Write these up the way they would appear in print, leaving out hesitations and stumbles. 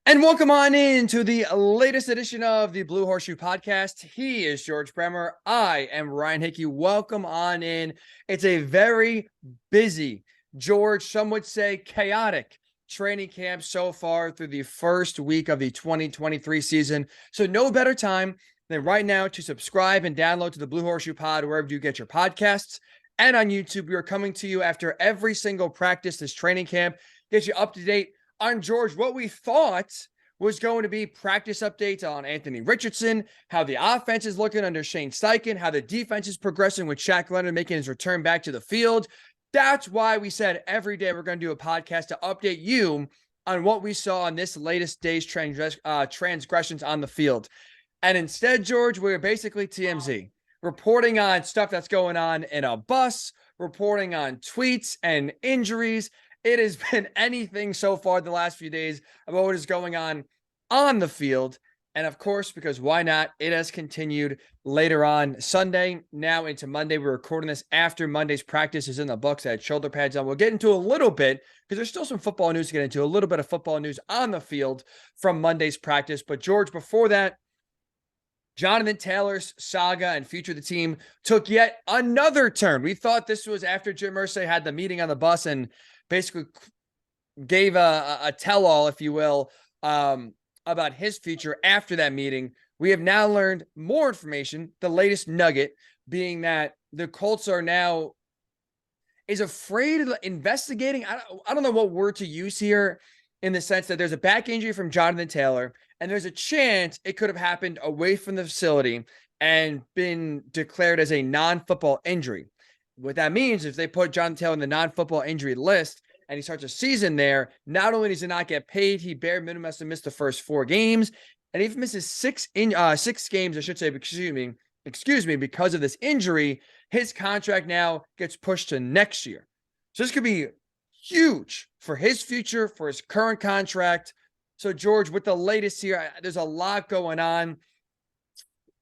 And welcome on in to the latest edition of the Blue Horseshoe Podcast. He is George Bremer. I am Ryan Hickey. Welcome on in. It's a very busy, George, some would say chaotic training camp so far through the first week of the 2023 season. So no better time than right now to subscribe and download to the Blue Horseshoe Pod wherever you get your podcasts. And on YouTube, we are coming to you after every single practice this training camp. Get you up to date on, George, what we thought was going to be practice updates on Anthony Richardson, how the offense is looking under Shane Steichen, how the defense is progressing with Shaquille Leonard making his return back to the field. That's why we said every day we're going to do a podcast to update you on what we saw on this latest day's transgressions on the field. And instead, George, we're basically TMZ, reporting on stuff that's going on in a bus, reporting on tweets and injuries. It has been anything so far the last few days about what is going on the field. And of course, because why not? It has continued later on Sunday, now into Monday. We're recording this after Monday's practice is in the books. I had shoulder pads on. We'll get into a little bit because there's still some football news to get into, a little bit of football news on the field from Monday's practice. But George, before that, Jonathan Taylor's saga and future of the team took yet another turn. We thought this was after Jim Irsay had the meeting on the bus and basically gave a tell-all, if you will, about his future after that meeting. We have now learned more information, the latest nugget being that the Colts are now is afraid of investigating. I don't know what word to use here, in the sense that there's a back injury from Jonathan Taylor, and there's a chance it could have happened away from the facility and been declared as a non-football injury. What that means is if they put Jonathan Taylor in the non-football injury list and he starts a season there, not only does he not get paid, he bare minimum has to miss the first 4 games. And if he misses 6 games, I should say, excuse me, because of this injury, his contract now gets pushed to next year. So this could be huge for his future, for his current contract. So, George, with the latest here, there's a lot going on.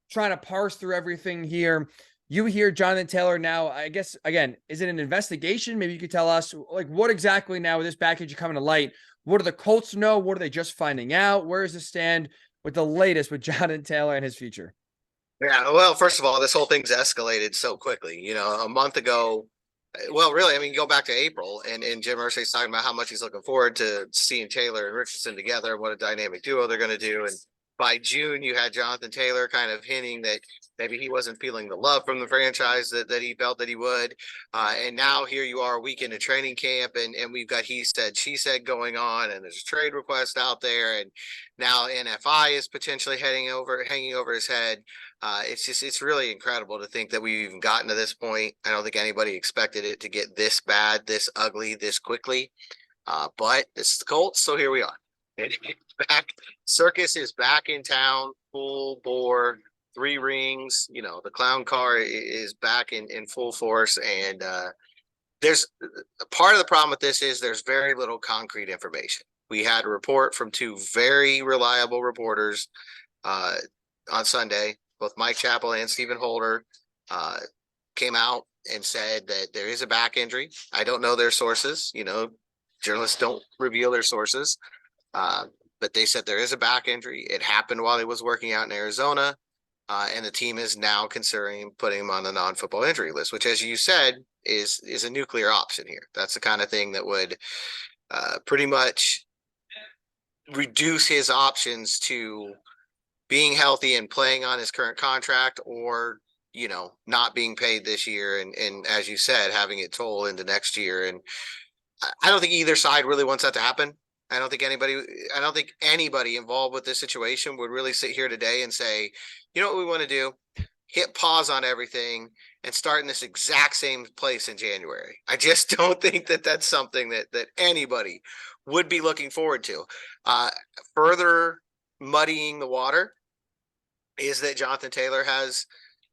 Trying to parse through everything here. You hear Jonathan Taylor now, I guess, again, is it an investigation? Maybe you could tell us, like, what exactly now with this package coming to light? What do the Colts know? What are they just finding out? Where does it stand with the latest with Jonathan Taylor and his future? Yeah, well, first of all, this whole thing's escalated so quickly. You know, a month ago, well, really, I mean, go back to April, and Jim Irsay's talking about how much he's looking forward to seeing Taylor and Richardson together, and what a dynamic duo they're going to do. And by June, you had Jonathan Taylor kind of hinting that maybe he wasn't feeling the love from the franchise that he felt that he would. And now here you are a week into training camp, and we've got he said, she said going on, and there's a trade request out there. And now NFI is potentially hanging over his head. It's really incredible to think that we've even gotten to this point. I don't think anybody expected it to get this bad, this ugly, this quickly. But it's the Colts, so here we are. Back, circus is back in town, full bore, 3 rings. You know, the clown car is back in full force, and there's part of the problem with this is there's very little concrete information. We had a report from 2 very reliable reporters on Sunday. Both Mike Chappell and Stephen Holder came out and said that there is a back injury. I don't know their sources. You know, journalists don't reveal their sources. But they said there is a back injury. It happened while he was working out in Arizona. And the team is now considering putting him on the non-football injury list, which, as you said, is a nuclear option here. That's the kind of thing that would pretty much reduce his options to being healthy and playing on his current contract, or, you know, not being paid this year. And as you said, having it toll into next year. And I don't think either side really wants that to happen. I don't think anybody involved with this situation would really sit here today and say, you know what we want to do? Hit pause on everything and start in this exact same place in January. I just don't think that that's something that anybody would be looking forward to. Further muddying the water is that Jonathan Taylor has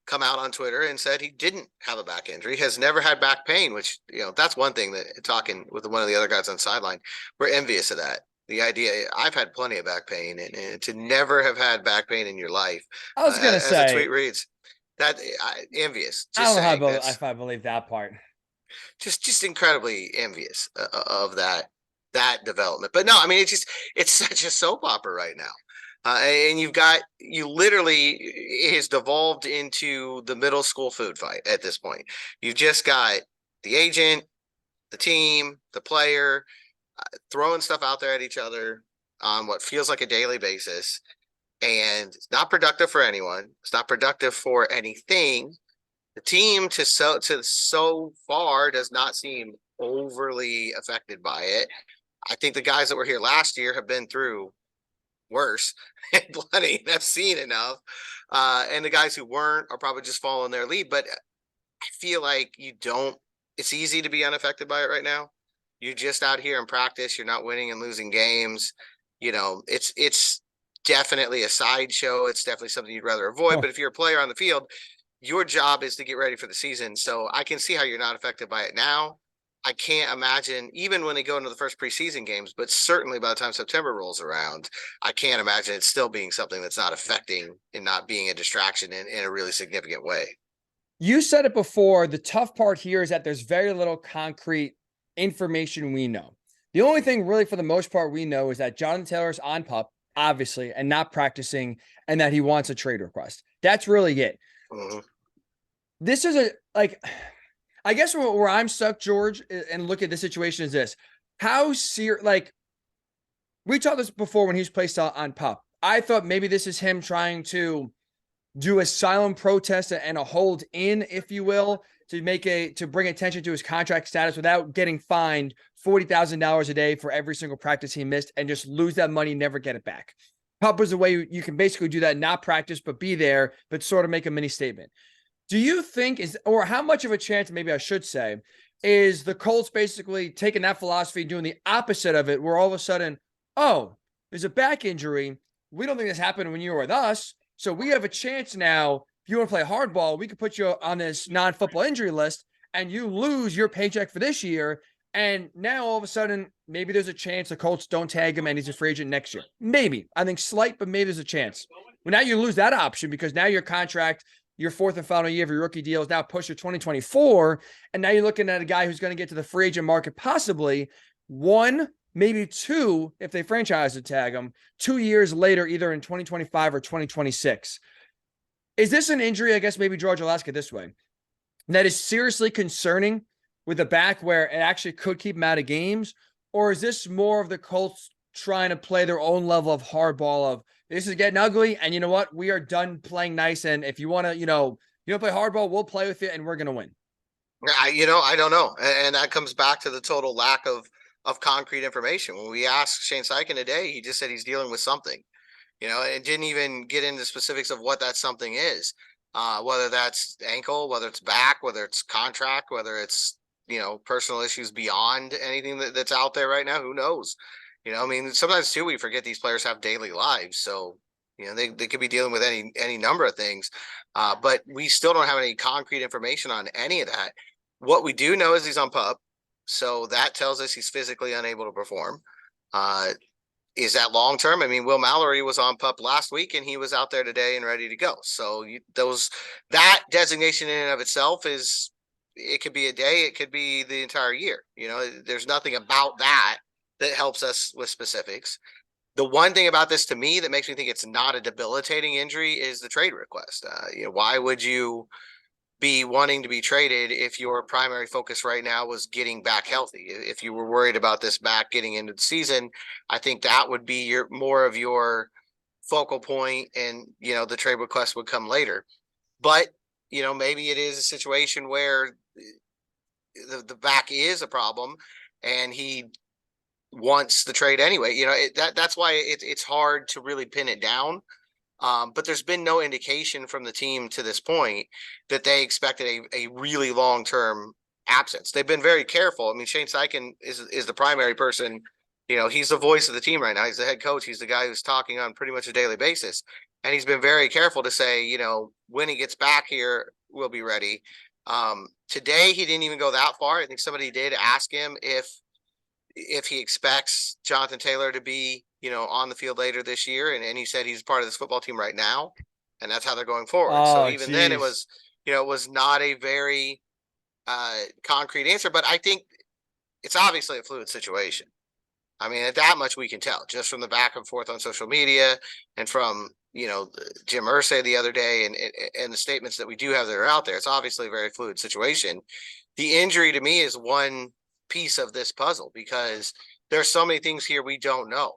come out on Twitter and said he didn't have a back injury, has never had back pain, which, you know, that's one thing that, talking with one of the other guys on the sideline, we're envious of that. The idea, I've had plenty of back pain, and to never have had back pain in your life, I was going to say, as the tweet reads, that envious. I don't know if I believe that part. Just incredibly envious of that. that development. But no, I mean, it's such a soap opera right now. And you literally, it has devolved into the middle school food fight at this point. You've just got the agent, the team, the player throwing stuff out there at each other on what feels like a daily basis. And it's not productive for anyone. It's not productive for anything. The team so far does not seem overly affected by it. I think the guys that were here last year have been through worse and plenty and have seen enough. And the guys who weren't are probably just following their lead. But I feel like it's easy to be unaffected by it right now. You're just out here in practice. You're not winning and losing games. It's definitely a sideshow. It's definitely something you'd rather avoid. But if you're a player on the field, your job is to get ready for the season. So I can see how you're not affected by it now. I can't imagine, even when they go into the first preseason games, but certainly by the time September rolls around, I can't imagine it still being something that's not affecting and not being a distraction in a really significant way. You said it before. The tough part here is that there's very little concrete information we know. The only thing really for the most part we know is that Jonathan Taylor's on PUP, obviously, and not practicing, and that he wants a trade request. That's really it. Mm-hmm. This is I guess where I'm stuck, George, and look at the situation is this. How serious, we talked this before when he was placed on PUP. I thought maybe this is him trying to do a silent protest and a hold in, if you will, to bring attention to his contract status without getting fined $40,000 a day for every single practice he missed and just lose that money, never get it back. PUP is a way you can basically do that, not practice, but be there, but sort of make a mini statement. Do you think or how much of a chance, maybe I should say, is the Colts basically taking that philosophy, doing the opposite of it, where all of a sudden, oh, there's a back injury. We don't think this happened when you were with us. So we have a chance now. If you want to play hardball, we could put you on this non-football injury list and you lose your paycheck for this year. And now all of a sudden, maybe there's a chance the Colts don't tag him and he's a free agent next year. Maybe. I think slight, but maybe there's a chance. Well, now you lose that option because now your contract, your fourth and final year of your rookie deal is now pushed to 2024. And now you're looking at a guy who's going to get to the free agent market, possibly 1, maybe 2, if they franchise to tag him 2 years later, either in 2025 or 2026. Is this an injury? I guess maybe George will ask it this way. That is seriously concerning with the back where it actually could keep him out of games? Or is this more of the Colts trying to play their own level of hardball of, this is getting ugly, and you know what? We are done playing nice, and if you want to, you don't play hardball, we'll play with you, and we're going to win. I don't know. And that comes back to the total lack of concrete information. When we asked Shane Steichen today, he just said he's dealing with something, and didn't even get into specifics of what that something is, whether that's ankle, whether it's back, whether it's contract, whether it's, personal issues beyond anything that's out there right now. Who knows? Sometimes too, we forget these players have daily lives. So, they could be dealing with any number of things, but we still don't have any concrete information on any of that. What we do know is he's on PUP. So that tells us he's physically unable to perform. Is that long-term? Will Mallory was on PUP last week and he was out there today and ready to go. So that designation in and of itself it could be a day, it could be the entire year. There's nothing about that helps us with specifics. The one thing about this to me that makes me think it's not a debilitating injury is the trade request. Why would you be wanting to be traded if your primary focus right now was getting back healthy? If you were worried about this back getting into the season, I think that would be more of your focal point, and the trade request would come later. But maybe it is a situation where the back is a problem and he wants the trade anyway. That's why it's hard to really pin it down. But there's been no indication from the team to this point that they expected a really long-term absence. They've been very careful. Shane Steichen is the primary person. He's the voice of the team right now. He's the head coach. He's the guy who's talking on pretty much a daily basis. And he's been very careful to say, when he gets back here, we'll be ready. Today, he didn't even go that far. I think somebody did ask him if he expects Jonathan Taylor to be, on the field later this year. And he said he's part of this football team right now. And that's how they're going forward. So even then it was, it was not a very concrete answer. But I think it's obviously a fluid situation. I mean, at that much we can tell just from the back and forth on social media and from, Jim Irsay the other day and the statements that we do have that are out there. It's obviously a very fluid situation. The injury to me is one piece of this puzzle because there's so many things here we don't know.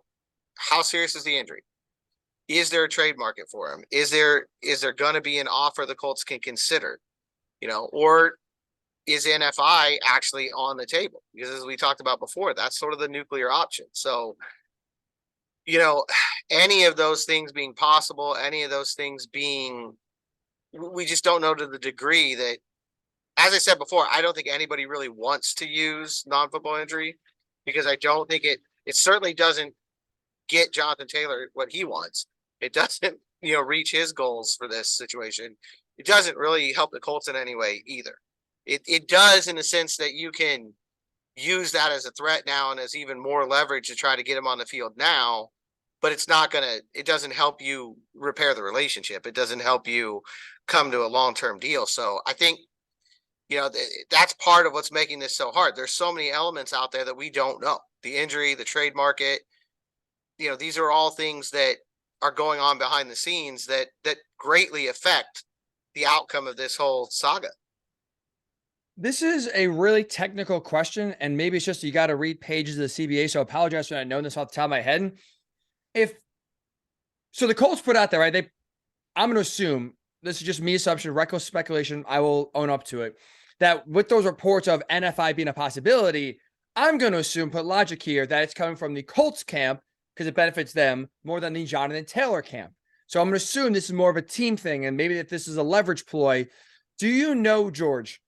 How serious is the injury? Is there a trade market for him? Is there going to be an offer the Colts can consider? Or is NFI actually on the table? Because as we talked about before, that's sort of the nuclear option. So, any of those things being possible, any of those things being, we just don't know to the degree that, as I said before, I don't think anybody really wants to use non-football injury because I don't think it certainly doesn't get Jonathan Taylor what he wants. It doesn't, reach his goals for this situation. It doesn't really help the Colts in any way either. It does in the sense that you can use that as a threat now and as even more leverage to try to get him on the field now, but it doesn't help you repair the relationship. It doesn't help you come to a long-term deal. So I think, that's part of what's making this so hard. There's so many elements out there that we don't know. The injury, the trade market, these are all things that are going on behind the scenes that greatly affect the outcome of this whole saga. This is a really technical question, and maybe it's just you got to read pages of the CBA. So I apologize for not knowing this off the top of my head. So the Colts put out there, right? I'm going to assume this is just me assumption, reckless speculation. I will own up to it that with those reports of NFI being a possibility, I'm going to assume, put logic here, that it's coming from the Colts camp because it benefits them more than the Jonathan Taylor camp. So I'm going to assume this is more of a team thing, and maybe if this is a leverage ploy. Do you know, George?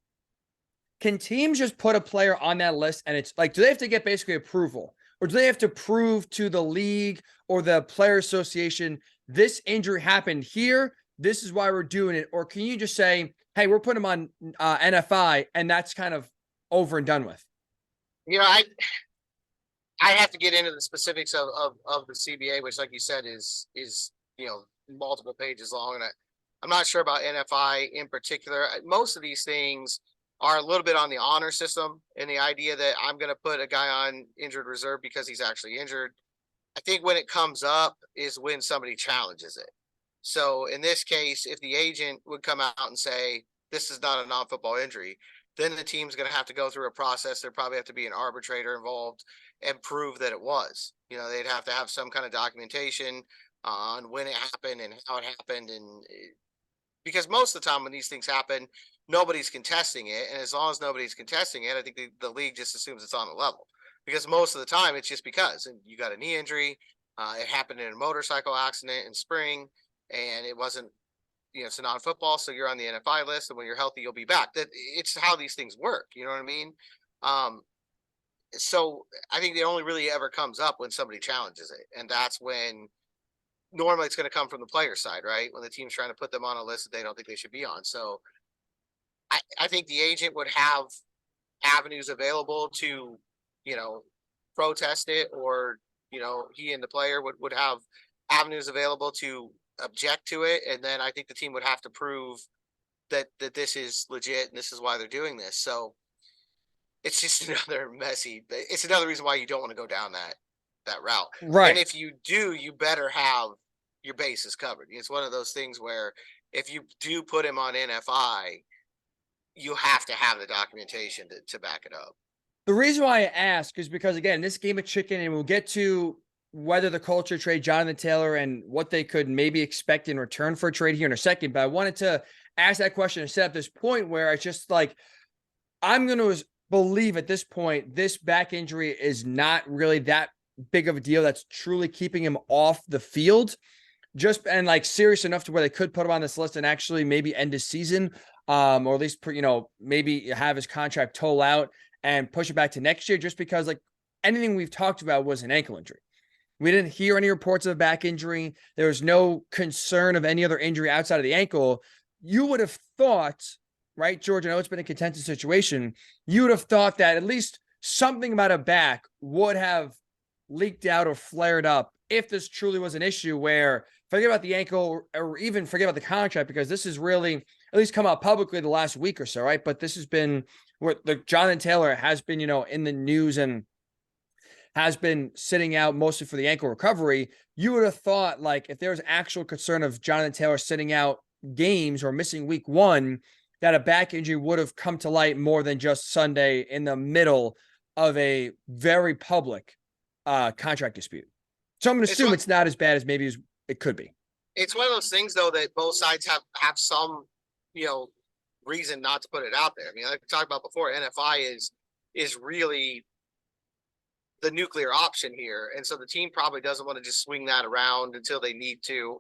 Can teams just put a player on that list and it's like, do they have to get basically approval? Or do they have to prove to the league or the player association, this injury happened here, this is why we're doing it? Or can you just say, hey, we're putting them on NFI and that's kind of over and done with? I have to get into the specifics of the CBA, which, like you said, is multiple pages long. And I'm not sure about NFI in particular. Most of these things are a little bit on the honor system and the idea that I'm going to put a guy on injured reserve because he's actually injured. I think when it comes up is when somebody challenges it. So in this case, if the agent would come out and say, this is not a non-football injury, then the team's going to have to go through a process. There'd probably have to be an arbitrator involved and prove that it was. They'd have to have some kind of documentation on when it happened and how it happened. And because most of the time when these things happen, nobody's contesting it. And as long as nobody's contesting it, I think the league just assumes it's on the level. Because most of the time it's just because you got a knee injury. It happened in a motorcycle accident in spring and it wasn't, it's a non-football. So you're on the NFI list and when you're healthy, you'll be back. It's how these things work. You know what I mean? So I think it only really ever comes up when somebody challenges it. And that's when normally it's going to come from the player side, right? When the team's trying to put them on a list that they don't think they should be on. So I think the agent would have avenues available to, protest it, or, he and the player would have avenues available to object to it. And then I think the team would have to prove that this is legit and this is why they're doing this. So it's just it's another reason why you don't want to go down that route. Right. And if you do, you better have your bases covered. It's one of those things where if you do put him on NFI, you have to have the documentation to back it up. The reason why I ask is because, again, this game of chicken, and we'll get to whether the culture trade Jonathan Taylor and what they could maybe expect in return for a trade here in a second. But I wanted to ask that question and set up this point where it's just like, I'm going to believe at this point, this back injury is not really that big of a deal that's truly keeping him off the field. And like serious enough to where they could put him on this list and actually maybe end his season, or at least, maybe have his contract toll out and push it back to next year, just because like anything we've talked about was an ankle injury. We didn't hear any reports of a back injury. There was no concern of any other injury outside of the ankle. You would have thought, right, George, I know it's been a contentious situation. You would have thought that at least something about a back would have leaked out or flared up if this truly was an issue where forget about the ankle or even forget about the contract, because this has really at least come out publicly the last week or so, right? But this has been where the Jonathan Taylor has been, in the news, and has been sitting out mostly for the ankle recovery. You would have thought, like, if there was actual concern of Jonathan Taylor sitting out games or missing week 1, that a back injury would have come to light more than just Sunday in the middle of a very public contract dispute. So I'm going to assume it's not as bad as maybe it could be. It's one of those things, though, that both sides have some, reason not to put it out there. I mean, like we talked about before, NFI is really the nuclear option here. And so the team probably doesn't want to just swing that around until they need to.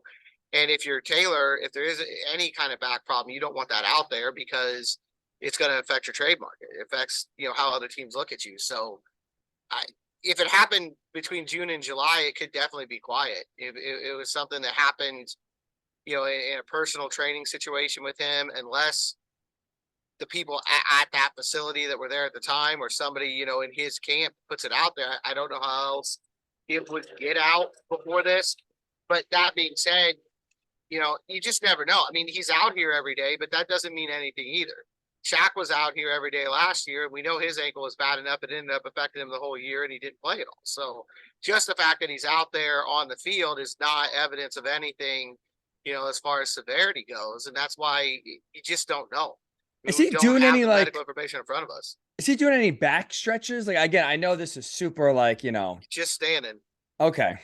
And if you're Taylor, if there is any kind of back problem, you don't want that out there because it's going to affect your trade market. It affects, how other teams look at you. So if it happened between June and July, it could definitely be quiet. If it was something that happened, in a personal training situation with him, unless the people at that facility that were there at the time or somebody, in his camp puts it out there. I don't know how else it would get out before this. But that being said, you just never know. I mean, he's out here every day, but that doesn't mean anything either. Shaq was out here every day last year. And we know his ankle was bad enough. It ended up affecting him the whole year and he didn't play at all. So just the fact that he's out there on the field is not evidence of anything, as far as severity goes. And that's why you just don't know. Is he doing any medical information in front of us? Is he doing any back stretches? Like, again, I know this is super just standing. Okay.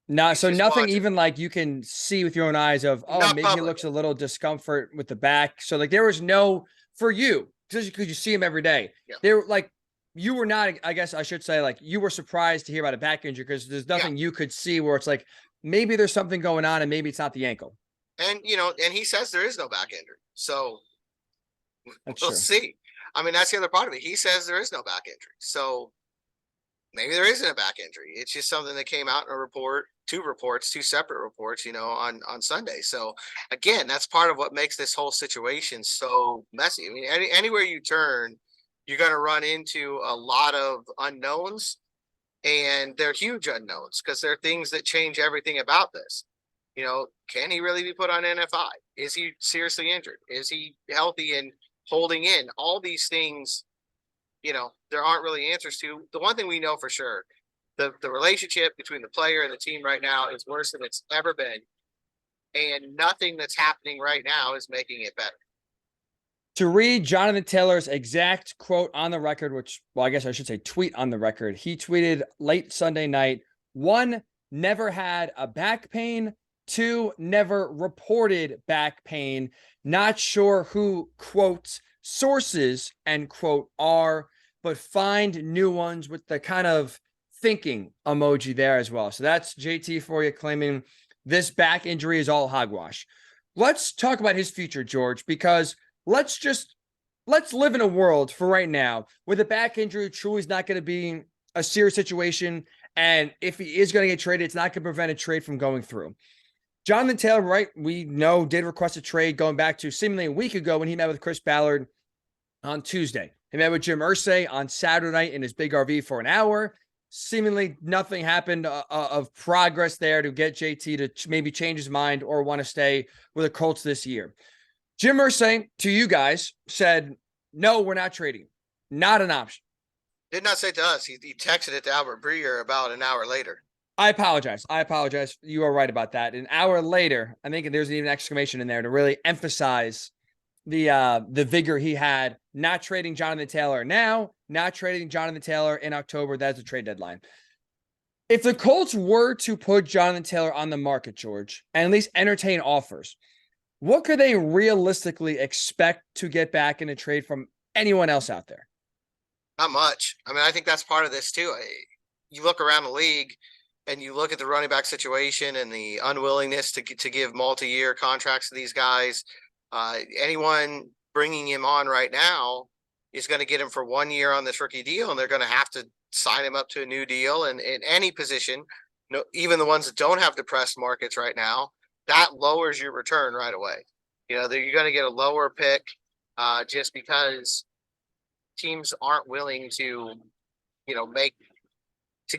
No, so nothing watching. Even like you can see with your own eyes of, maybe public. He looks a little discomfort with the back. So like there was no, for you, because you see him every day. Yeah. They were like, you were not, I guess I should say, like you were surprised to hear about a back injury because there's nothing you could see where it's like, maybe there's something going on and maybe it's not the ankle. And, and he says there is no back injury. So we'll see. I mean, that's the other part of it. He says there is no back injury. So maybe there isn't a back injury. It's just something that came out in a report, two separate reports, on Sunday. So again, that's part of what makes this whole situation so messy. I mean, anywhere you turn, you're going to run into a lot of unknowns, and they're huge unknowns because they're things that change everything about this. Can he really be put on NFI? Is he seriously injured? Is he healthy and holding in? All these things, there aren't really answers to. The one thing we know for sure, the relationship between the player and the team right now is worse than it's ever been. And nothing that's happening right now is making it better. To read Jonathan Taylor's exact quote on the record, which, well, I guess I should say tweet on the record. He tweeted late Sunday night, 1, never had a back pain. 2, never reported back pain. Not sure who, quote, sources, end quote, are, but find new ones with the kind of thinking emoji there as well. So that's JT for you, claiming this back injury is all hogwash. Let's talk about his future, George, because let's live in a world for right now where the back injury truly is not going to be a serious situation. And if he is going to get traded, it's not going to prevent a trade from going through. Jonathan Taylor, right, we know, did request a trade going back to seemingly a week ago when he met with Chris Ballard on Tuesday. He met with Jim Irsay on Saturday night in his big RV for an hour. Seemingly nothing happened of progress there to get JT to maybe change his mind or want to stay with the Colts this year. Jim Irsay, to you guys, said, no, we're not trading. Not an option. Did not say to us. He texted it to Albert Breer about an hour later. I apologize. You are right about that. An hour later, I think there's even an exclamation in there to really emphasize the vigor he had, not trading Jonathan Taylor now, not trading Jonathan Taylor in October. That's the trade deadline. If the Colts were to put Jonathan Taylor on the market, George, and at least entertain offers, what could they realistically expect to get back in a trade from anyone else out there? Not much. I mean, I think that's part of this too. You look around the league and you look at the running back situation and the unwillingness to give multi-year contracts to these guys. Anyone bringing him on right now is going to get him for 1 year on this rookie deal, and they're going to have to sign him up to a new deal. And in any position, even the ones that don't have depressed markets right now, that lowers your return right away. You're going to get a lower pick just because teams aren't willing to,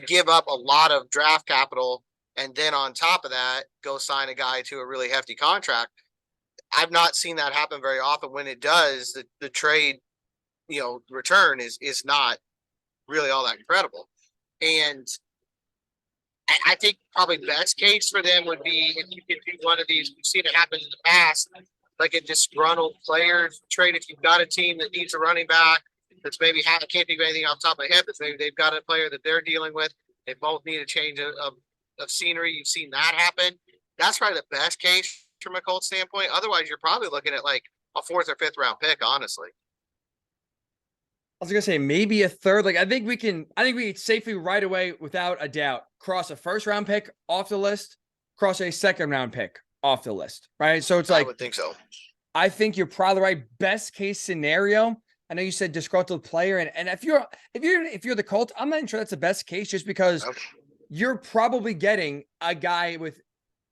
give up a lot of draft capital and then on top of that, go sign a guy to a really hefty contract. I've not seen that happen very often. When it does, the trade, return is not really all that incredible. And I think probably best case for them would be if you could do one of these. We've seen it happen in the past, like a disgruntled player trade. If you've got a team that needs a running back that's maybe I can't think of anything off the top of my head, but maybe they've got a player that they're dealing with. They both need a change of scenery. You've seen that happen. That's probably the best case from a Colts standpoint. Otherwise, you're probably looking at like a 4th or 5th round pick, honestly. I was gonna say maybe a third. Like I think we can safely right away, without a doubt, cross a 1st round pick off the list, cross a 2nd round pick off the list. Right. So it's like I would think so. I think you're probably right. Best case scenario. I know you said disgruntled player, and if you're the Colts, I'm not sure that's the best case, just because you're probably getting a guy with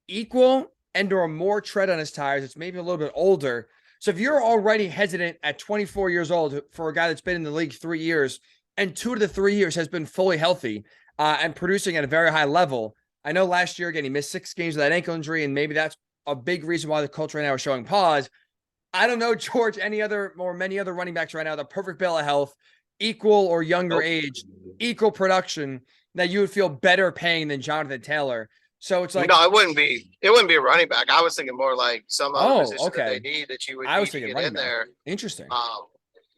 equal and or more tread on his tires. It's maybe a little bit older. So if you're already hesitant at 24 years old for a guy that's been in the league 3 years, and 2 of the 3 years has been fully healthy and producing at a very high level. I know last year, again, he missed 6 games with that ankle injury, and maybe that's a big reason why the Colts right now are showing pause. I don't know, George, many other running backs right now, the perfect bill of health, equal or younger age, equal production, that you would feel better paying than Jonathan Taylor. So it's like, no, it wouldn't be a running back. I was thinking more like some other position that they need that you would I was need thinking to get in back. there. Interesting.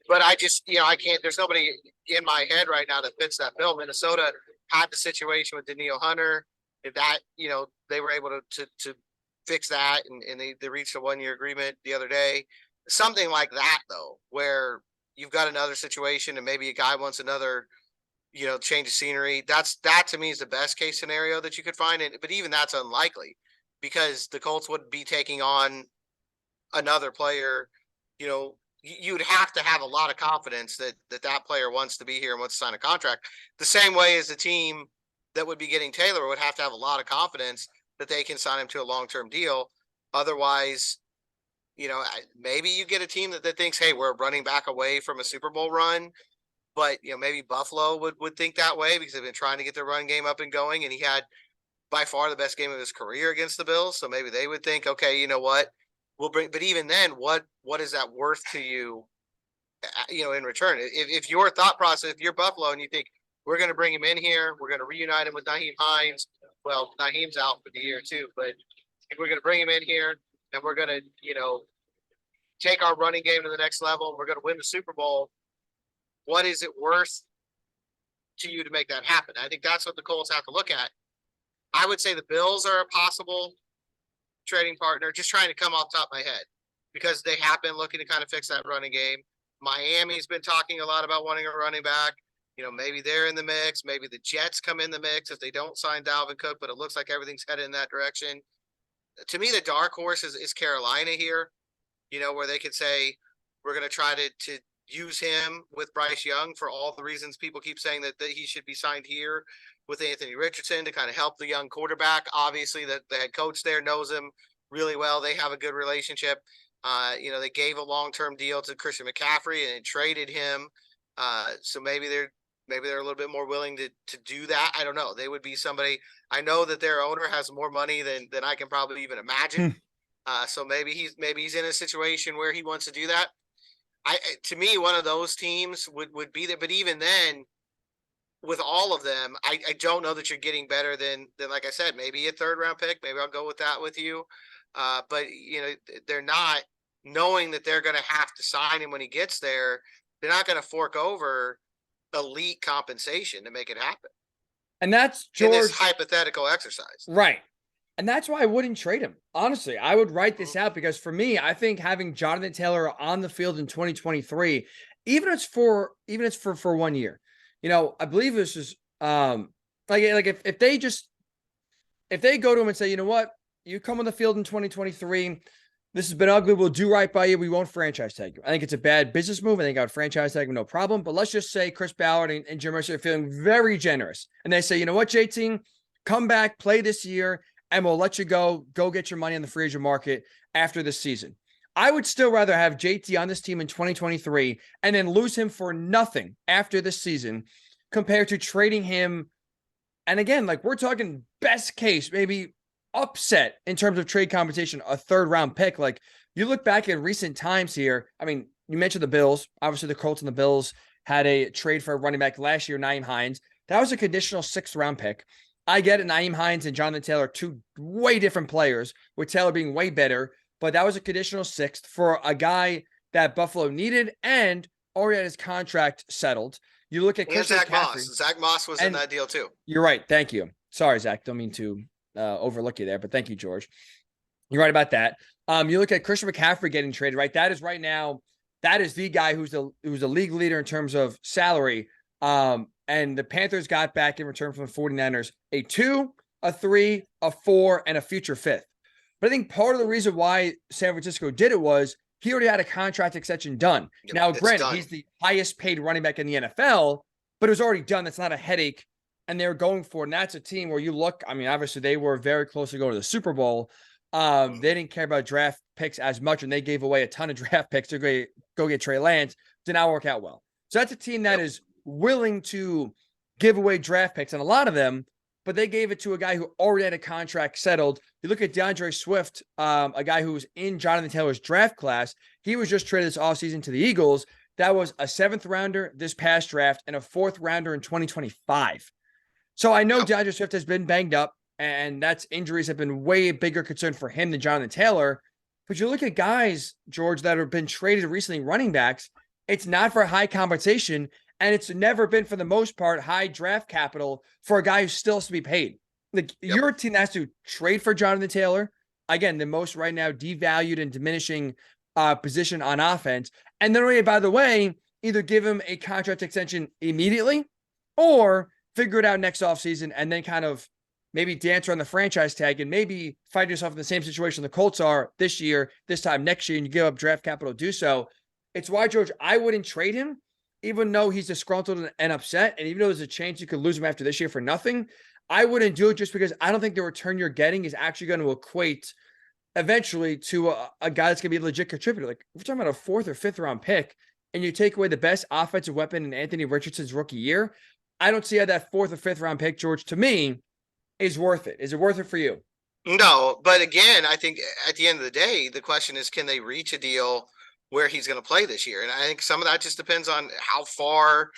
But I just, I can't, there's nobody in my head right now that fits that bill. Minnesota had the situation with Danielle Hunter. If that, they were able to fix that, and they reached a 1-year agreement the other day. Something like that, though, where you've got another situation and maybe a guy wants another, change of scenery. That to me is the best case scenario that you could find. But even that's unlikely, because the Colts would be taking on another player. You'd have to have a lot of confidence that player wants to be here and wants to sign a contract. The same way as the team that would be getting Taylor would have to have a lot of confidence that they can sign him to a long-term deal. Otherwise, maybe you get a team that thinks, hey, we're running back away from a Super Bowl run. But, maybe Buffalo would think that way, because they've been trying to get their run game up and going. And he had by far the best game of his career against the Bills. So maybe they would think, okay, you know what? We'll bring, but even then, what is that worth to you, in return? If your thought process, if you're Buffalo and you think we're going to bring him in here, we're going to reunite him with Nyheim Hines. Well, Naheem's out for the year too, but if we're going to bring him in here and we're going to, take our running game to the next level, we're going to win the Super Bowl. What is it worth to you to make that happen? I think that's what the Colts have to look at. I would say the Bills are a possible trading partner, just trying to come off the top of my head, because they have been looking to kind of fix that running game. Miami's been talking a lot about wanting a running back. Maybe they're in the mix. Maybe the Jets come in the mix if they don't sign Dalvin Cook, but it looks like everything's headed in that direction. To me, the dark horse is Carolina here, where they could say, we're going to try to use him with Bryce Young for all the reasons people keep saying that he should be signed here with Anthony Richardson to kind of help the young quarterback. Obviously, the head coach there knows him really well. They have a good relationship. They gave a long-term deal to Christian McCaffrey and traded him. So maybe they're a little bit more willing to do that. I don't know. They would be somebody. I know that their owner has more money than I can probably even imagine. So maybe he's in a situation where he wants to do that. To me, one of those teams would be there. But even then, with all of them, I don't know that you're getting better than like I said, maybe a 3rd round pick. Maybe I'll go with that with you. But they're not, knowing that they're going to have to sign him when he gets there. They're not going to fork over elite compensation to make it happen. And that's George, in this hypothetical exercise. Right. And that's why I wouldn't trade him. Honestly, I would write this out, because for me, I think having Jonathan Taylor on the field in 2023, even if it's for 1 year, I believe this is if they go to him and say, you know what, you come on the field in 2023, this has been ugly, we'll do right by you, we won't franchise tag you. I think it's a bad business move. I think I would franchise tag him, no problem. But let's just say Chris Ballard and Jim Mercer are feeling very generous, and they say, you know what, JT, come back, play this year, and we'll let you go get your money on the free agent market after this season. I would still rather have JT on this team in 2023 and then lose him for nothing after this season, compared to trading him. And again, like, we're talking best case, maybe upset in terms of trade compensation, a 3rd round pick. Like, you look back at recent times here. I mean, you mentioned the Bills. Obviously, the Colts and the Bills had a trade for a running back last year, Nyheim Hines. That was a conditional 6th-round pick. I get it. Nyheim Hines and Jonathan Taylor, 2 way different players, with Taylor being way better. But that was a conditional 6th for a guy that Buffalo needed and already had his contract settled. You look at Christian Zach McCaffrey. Moss. Zach Moss was in that deal too. You're right. Thank you. Sorry, Zach. Don't mean to overlook you there, but thank you, George. You're right about that. You look at Christian McCaffrey getting traded, right? That is right now, that is the guy who's the league leader in terms of salary. And the Panthers got back in return from the 49ers a 2, a 3, a 4, and a future 5th. But I think part of the reason why San Francisco did it was he already had a contract extension done. Yep, now, granted, he's the highest paid running back in the NFL, but it was already done. That's not a headache. And they're going for it. And that's a team where you look, I mean, obviously they were very close to going to the Super Bowl. They didn't care about draft picks as much, and they gave away a ton of draft picks to go get Trey Lance. Did not work out well. So that's a team that is willing to give away draft picks, and a lot of them, but they gave it to a guy who already had a contract settled. You look at DeAndre Swift, a guy who was in Jonathan Taylor's draft class. He was just traded this offseason to the Eagles. That was a 7th-rounder this past draft and a 4th-rounder in 2025. So I know DeAndre Swift has been banged up, and that's injuries have been way bigger concern for him than Jonathan Taylor. But you look at guys, George, that have been traded recently, running backs, it's not for high compensation, and it's never been, for the most part, high draft capital for a guy who still has to be paid. Like your team has to trade for Jonathan Taylor. Again, the most right now devalued and diminishing position on offense. And then, by the way, either give him a contract extension immediately or figure it out next offseason and then kind of maybe dance around the franchise tag and maybe find yourself in the same situation the Colts are this year, this time next year, and you give up draft capital to do so. It's why, George, I wouldn't trade him, even though he's disgruntled and upset, and even though there's a chance you could lose him after this year for nothing. I wouldn't do it just because I don't think the return you're getting is actually going to equate eventually to a guy that's going to be a legit contributor. Like, if we're talking about a 4th or 5th-round pick, and you take away the best offensive weapon in Anthony Richardson's rookie year, I don't see how that 4th or 5th-round pick, George, to me, is worth it. Is it worth it for you? No, but again, I think at the end of the day, the question is, can they reach a deal where he's going to play this year? And I think some of that just depends on how far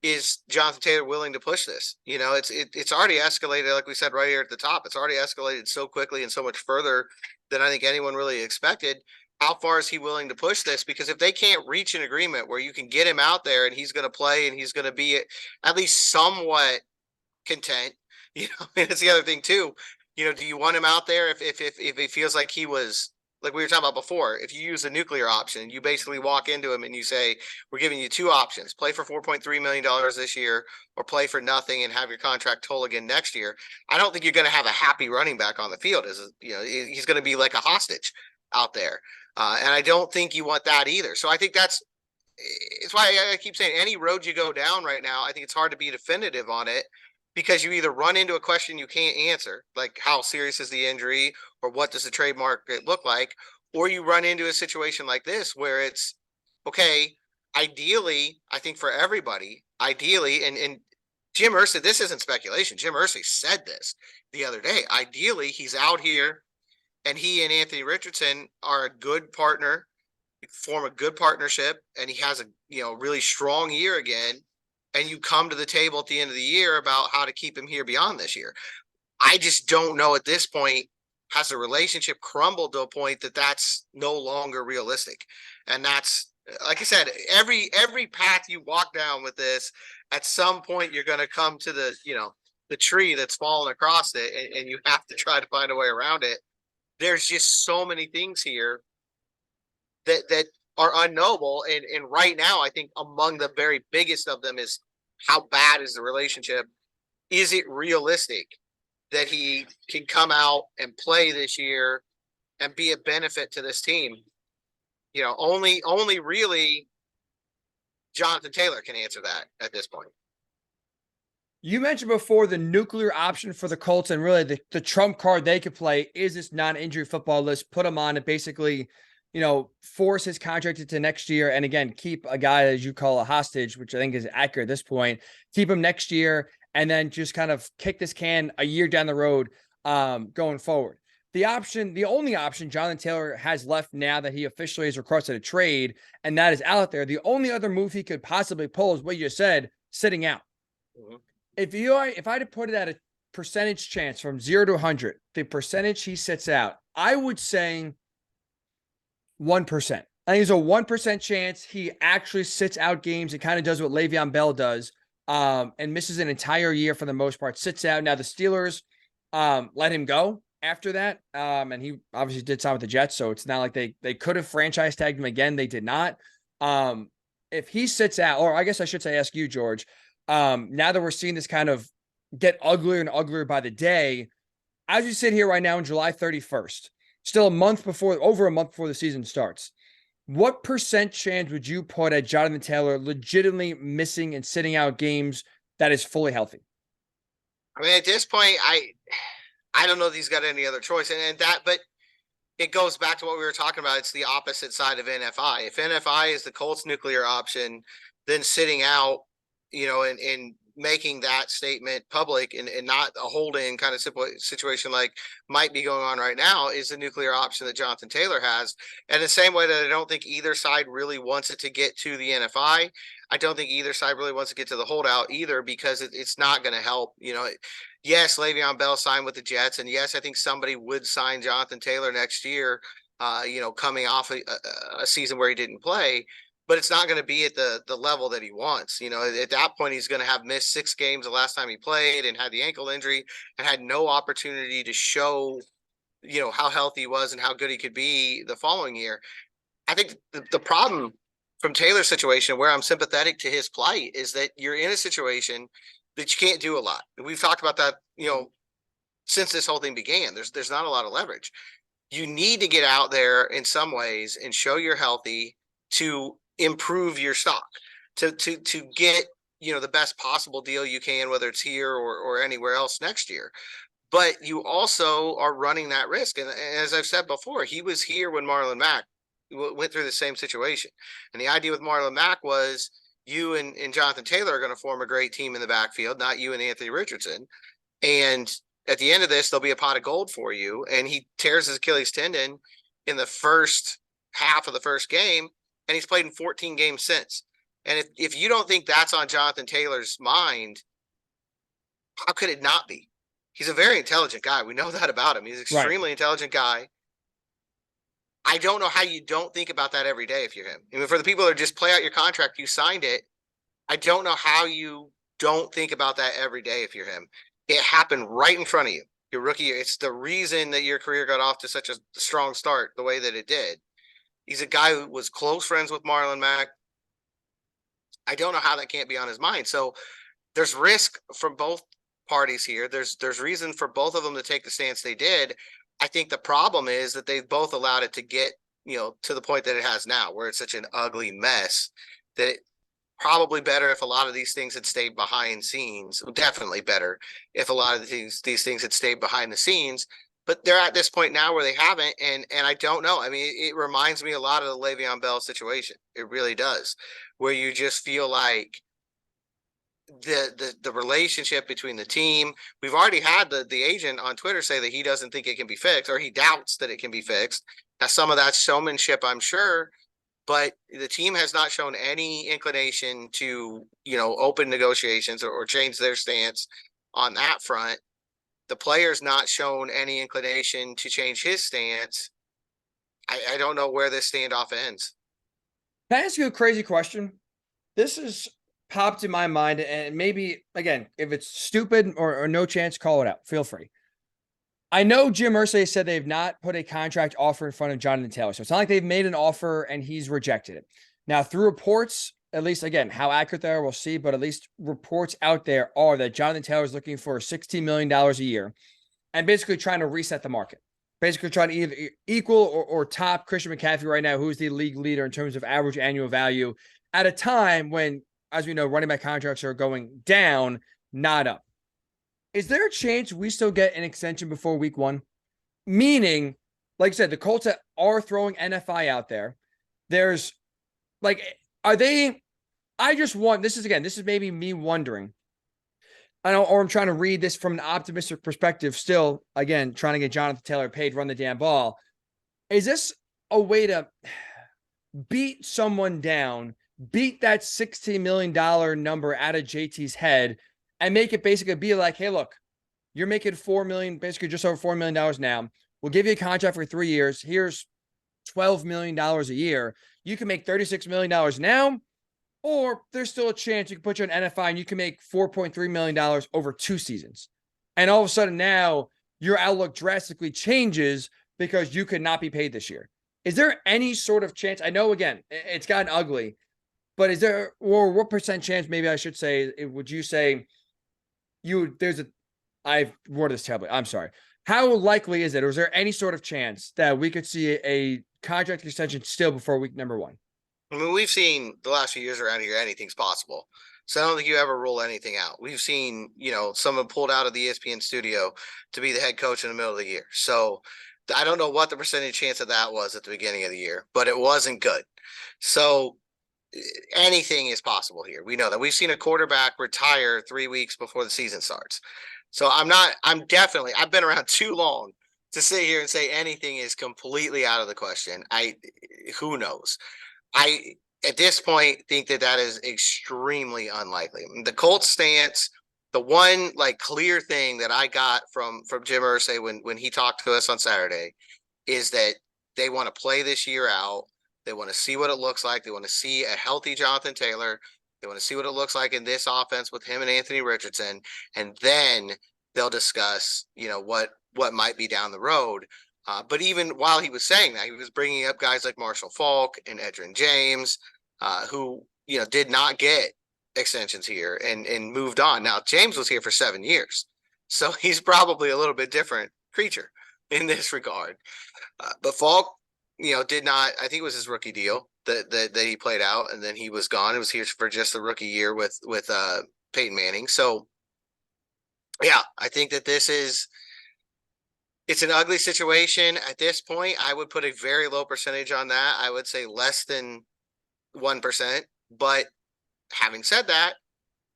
is Jonathan Taylor willing to push this. You know, it's already escalated, like we said right here at the top. It's already escalated so quickly and so much further than I think anyone really expected. How far is he willing to push this? Because if they can't reach an agreement where you can get him out there and he's going to play and he's going to be at least somewhat content, you know, and it's the other thing too. You know, do you want him out there if he feels like he was, like we were talking about before, if you use the nuclear option, you basically walk into him and you say, we're giving you 2 options, play for $4.3 million this year or play for nothing and have your contract toll again next year. I don't think you're going to have a happy running back on the field. You know, he's going to be like a hostage out there. And I don't think you want that either. So I think it's why I keep saying any road you go down right now, I think it's hard to be definitive on it, because you either run into a question you can't answer, like how serious is the injury or what does the trade market look like, or you run into a situation like this where it's, okay, ideally, I think for everybody, ideally, and Jim Irsay, this isn't speculation, Jim Irsay said this the other day, ideally he's out here and he and Anthony Richardson are a good partner, form a good partnership, and he has a really strong year again, and you come to the table at the end of the year about how to keep him here beyond this year. I just don't know at this point, has the relationship crumbled to a point that that's no longer realistic? And that's, like I said, every path you walk down with this, at some point you're going to come to the tree that's fallen across it, and you have to try to find a way around it. There's just so many things here that are unknowable. And right now, I think among the very biggest of them is, how bad is the relationship? Is it realistic that he can come out and play this year and be a benefit to this team? You know, only really Jonathan Taylor can answer that at this point. You mentioned before the nuclear option for the Colts, and really the trump card they could play is this non-injury football list, put him on and basically, force his contract into next year. And again, keep a guy, as you call, a hostage, which I think is accurate at this point, keep him next year, and then just kind of kick this can a year down the road going forward. The only option Jonathan Taylor has left now that he officially has requested a trade, and that is out there. The only other move he could possibly pull is what you just said, sitting out. Mm-hmm. if I had to put it at a percentage chance from 0 to 100, the percentage he sits out, I would say 1%. I think there's a 1% chance he actually sits out games and kind of does what Le'Veon Bell does, and misses an entire year for the most part, sits out. Now the Steelers let him go after that, and he obviously did sign with the Jets, so it's not like they could have franchise tagged him again. They did not. If he sits out, or I guess I should say, ask you, George, now that we're seeing this kind of get uglier and uglier by the day, as you sit here right now on July 31st, still over a month before the season starts, what percent chance would you put at Jonathan Taylor legitimately missing and sitting out games that is fully healthy? I mean, at this point, I don't know if he's got any other choice, but it goes back to what we were talking about. It's the opposite side of NFI. If NFI is the Colts nuclear option, then sitting out, and making that statement public and not a hold-in kind of situation like might be going on right now is the nuclear option that Jonathan Taylor has. And the same way that I don't think either side really wants it to get to the NFI, I don't think either side really wants to get to the holdout either, because it's not going to help. Yes, Le'Veon Bell signed with the Jets, and yes, I think somebody would sign Jonathan Taylor next year, coming off a season where he didn't play. But it's not going to be at the level that he wants. At that point, he's going to have missed 6 games the last time he played and had the ankle injury and had no opportunity to show, how healthy he was and how good he could be the following year. I think the problem from Taylor's situation, where I'm sympathetic to his plight, is that you're in a situation that you can't do a lot. We've talked about that, since this whole thing began. There's not a lot of leverage. You need to get out there in some ways and show you're healthy to improve your stock, to get the best possible deal you can, whether it's here or anywhere else next year. But you also are running that risk, and as I've said before, he was here when Marlon Mack went through the same situation. And the idea with Marlon Mack was you and Jonathan Taylor are going to form a great team in the backfield, not you and Anthony Richardson. And at the end of this, there'll be a pot of gold for you. And he tears his Achilles tendon in the first half of the first game, and he's played in 14 games since. And if you don't think that's on Jonathan Taylor's mind, how could it not be? He's a very intelligent guy. We know that about him. He's an extremely intelligent guy. I don't know how you don't think about that every day if you're him. I mean, for the people that just play out your contract, you signed it. I don't know how you don't think about that every day if you're him. It happened right in front of you. Your rookie year. It's the reason that your career got off to such a strong start the way that it did. He's a guy who was close friends with Marlon Mack. I don't know how that can't be on his mind. So there's risk from both parties here. There's reason for both of them to take the stance they did. I think the problem is that they've both allowed it to get, to the point that it has now, where it's such an ugly mess that it probably better if a lot of these things had stayed behind scenes. Definitely better if a lot of these things had stayed behind the scenes. But they're at this point now where they haven't, and I don't know. I mean, it reminds me a lot of the Le'Veon Bell situation. It really does, where you just feel like the relationship between the team. We've already had the agent on Twitter say that he doesn't think it can be fixed, or he doubts that it can be fixed. Now, some of that's showmanship, I'm sure, but the team has not shown any inclination to, open negotiations or change their stance on that front. The player's not shown any inclination to change his stance. I don't know where this standoff ends. Can I ask you a crazy question? This is popped in my mind, and maybe, again, if it's stupid or no chance, call it out. Feel free. I know Jim Irsay said they've not put a contract offer in front of Jonathan Taylor, so it's not like they've made an offer and he's rejected it. Now, through reports, at least, again, how accurate they are, we'll see, but at least reports out there are that Jonathan Taylor is looking for $16 million a year and basically trying to reset the market. Basically trying to either equal or top Christian McCaffrey right now, who's the league leader in terms of average annual value, at a time when, as we know, running back contracts are going down, not up. Is there a chance we still get an extension before week 1? Meaning, like I said, the Colts are throwing NFI out there. There's are they? I just want, this is maybe me wondering. I'm trying to read this from an optimistic perspective. Still, again, trying to get Jonathan Taylor paid, run the damn ball. Is this a way to beat someone down, beat that $16 million number out of JT's head, and make it basically be like, hey, look, you're making $4 million, basically just over $4 million now. We'll give you a contract for 3 years. Here's $12 million a year. You can make $36 million now, or there's still a chance you can put you on NFI and you can make $4.3 million over 2 seasons. And all of a sudden now your outlook drastically changes because you could not be paid this year. Is there any sort of chance? I know, again, it's gotten ugly, but is there, or what percent chance, maybe I should say, would you say I've worded this terribly. I'm sorry. How likely is it, or is there any sort of chance that we could see a contract extension still before week number 1? I mean, we've seen the last few years around here, anything's possible. So I don't think you ever rule anything out. We've seen, someone pulled out of the ESPN studio to be the head coach in the middle of the year. So I don't know what the percentage chance of that was at the beginning of the year, but it wasn't good. So anything is possible here. We know that. We've seen a quarterback retire 3 weeks before the season starts. So I've been around too long to sit here and say anything is completely out of the question. Who knows? I, at this point, think that is extremely unlikely. The Colts stance, the one clear thing that I got from Jim Irsay when he talked to us on Saturday is that they want to play this year out. They want to see what it looks like. They want to see a healthy Jonathan Taylor. They want to see what it looks like in this offense with him and Anthony Richardson. And then they'll discuss, what might be down the road. But even while he was saying that, he was bringing up guys like Marshall Faulk and Edgerrin James, who, did not get extensions here and moved on. Now, James was here for 7 years, so he's probably a little bit different creature in this regard. But Faulk, did not, I think it was his rookie deal that he played out, and then he was gone. It was here for just the rookie year with Peyton Manning. So, yeah, I think that it's an ugly situation at this point. I would put a very low percentage on that. I would say less than 1%. But having said that,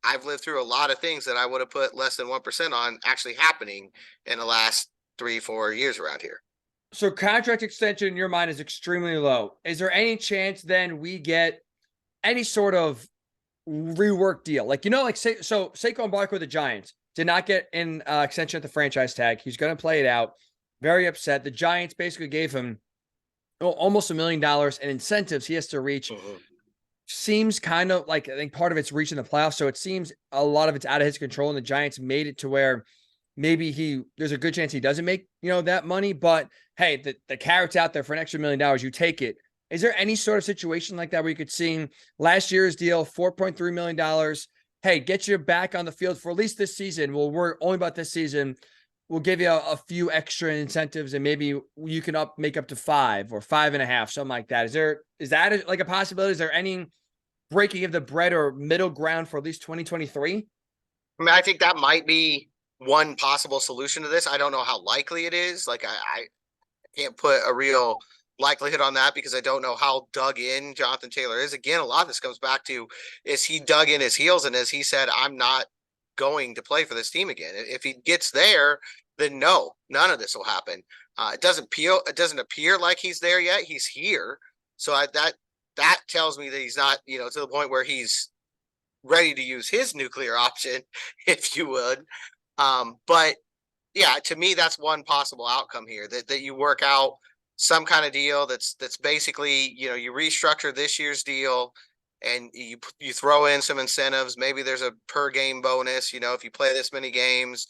I've lived through a lot of things that I would have put less than 1% on actually happening in the last 3-4 years around here. So contract extension in your mind is extremely low. Is there any chance then we get any sort of rework deal? Saquon Barkley with the Giants did not get an extension at the franchise tag. He's going to play it out. Very upset. The Giants basically gave him almost $1 million in incentives he has to reach. Seems kind of like, I think part of it's reaching the playoffs. So it seems a lot of it's out of his control. And the Giants made it to where maybe there's a good chance he doesn't make, that money. But hey, the carrot's out there for an extra $1 million. You take it. Is there any sort of situation like that where you could see last year's deal, $4.3 million? Hey, get you back on the field for at least this season. We'll worry only about this season. We'll give you a few extra incentives, and maybe you can make up to 5 or 5.5, something like that. Is that a possibility? Is there any breaking of the bread or middle ground for at least 2023? I mean, I think that might be one possible solution to this. I don't know how likely it is. I can't put a real likelihood on that because I don't know how dug in Jonathan Taylor is. Again, a lot of this comes back to, is he dug in his heels? And as he said, I'm not going to play for this team again. If he gets there, then no, none of this will happen. It doesn't appear like he's there yet. He's here. So that tells me that he's not, to the point where he's ready to use his nuclear option, if you would. But yeah, to me, that's one possible outcome here, that you work out some kind of deal that's basically, you restructure this year's deal and you throw in some incentives. Maybe there's a per game bonus. If you play this many games,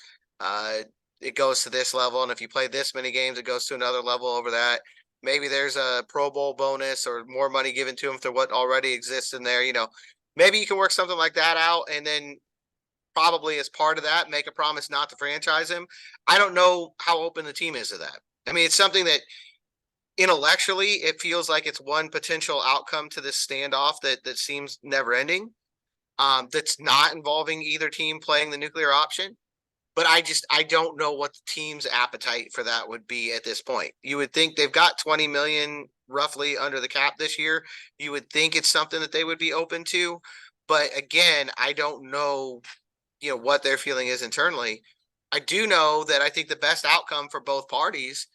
it goes to this level. And if you play this many games, it goes to another level over that. Maybe there's a Pro Bowl bonus or more money given to him for what already exists in there. Maybe you can work something like that out. And then probably as part of that, make a promise not to franchise him. I don't know how open the team is to that. I mean, it's something that intellectually it feels like it's one potential outcome to this standoff that seems never ending. That's not involving either team playing the nuclear option. But I don't know what the team's appetite for that would be at this point. You would think they've got 20 million roughly under the cap this year. You would think it's something that they would be open to. But again, I don't know, what their feeling is internally. I do know that I think the best outcome for both parties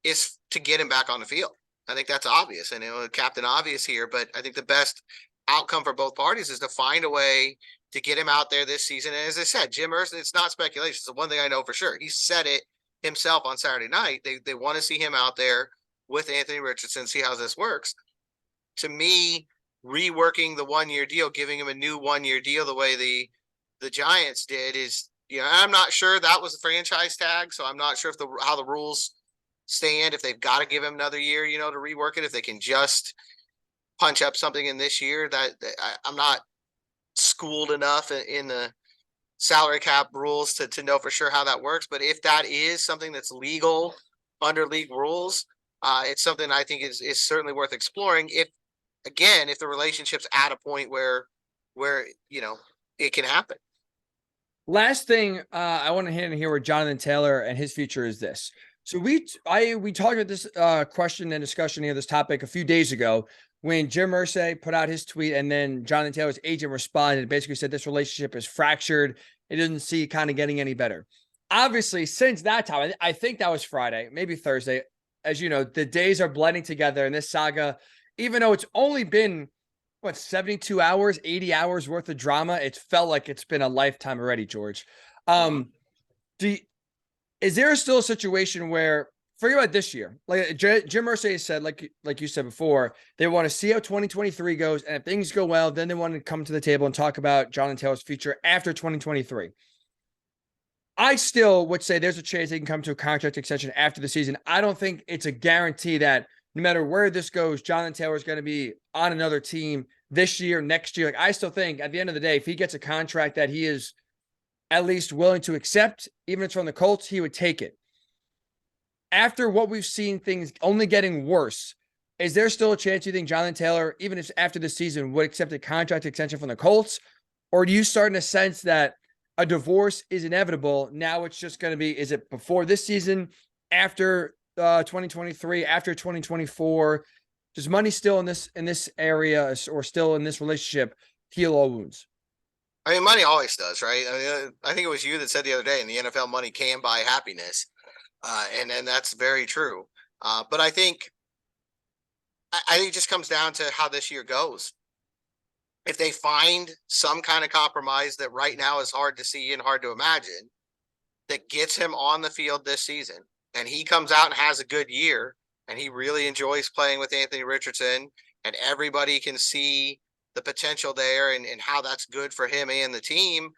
is to get him back on the field. I think that's obvious. I know Captain Obvious here, but I think the best outcome for both parties is to find a way to get him out there this season. And as I said, Jim Irsay, it's not speculation. It's the one thing I know for sure. He said it himself on Saturday night. They want to see him out there with Anthony Richardson, see how this works. To me, reworking the 1-year deal, giving him a new 1-year deal the way the Giants did is, I'm not sure that was a franchise tag. So I'm not sure if how the rules stand, if they've got to give him another year, to rework it, if they can just punch up something in this year. That I'm not schooled enough in the salary cap rules to know for sure how that works. But if that is something that's legal under league rules, it's something I think is certainly worth exploring. If the relationship's at a point where it can happen. Last thing I want to hear with Jonathan Taylor and his future is this. So we talked about this question and discussion here, this topic a few days ago when Jim Irsay put out his tweet, and then Jonathan Taylor's agent responded and basically said this relationship is fractured. It doesn't see kind of getting any better. Obviously, since that time, I think that was Friday, maybe Thursday. As you know, the days are blending together in this saga, even though it's only been 72 hours, 80 hours worth of drama. It felt like it's been a lifetime already, George. Is there still a situation where, forget about this year, like Jim Irsay said, like you said before, they want to see how 2023 goes, and if things go well, then they want to come to the table and talk about Jonathan Taylor's future after 2023. I still would say there's a chance they can come to a contract extension after the season. I don't think it's a guarantee that no matter where this goes, Jonathan Taylor is going to be on another team this year, next year. Like, I still think at the end of the day, if he gets a contract that he is at least willing to accept, even if it's from the Colts, he would take it. After what we've seen, things only getting worse, is there still a chance you think Jonathan Taylor, even if after the season, would accept a contract extension from the Colts? Or do you start in a sense that a divorce is inevitable? Now it's just going to be, is it before this season, after 2023, after 2024? Does money still in this area or still in this relationship heal all wounds? I mean, money always does, right? I mean, I think it was you that said the other day in the NFL, money can buy happiness. And that's very true. But I think it just comes down to how this year goes. If they find some kind of compromise that right now is hard to see and hard to imagine, that gets him on the field this season, and he comes out and has a good year, and he really enjoys playing with Anthony Richardson, and everybody can see the potential there and how that's good for him and the team,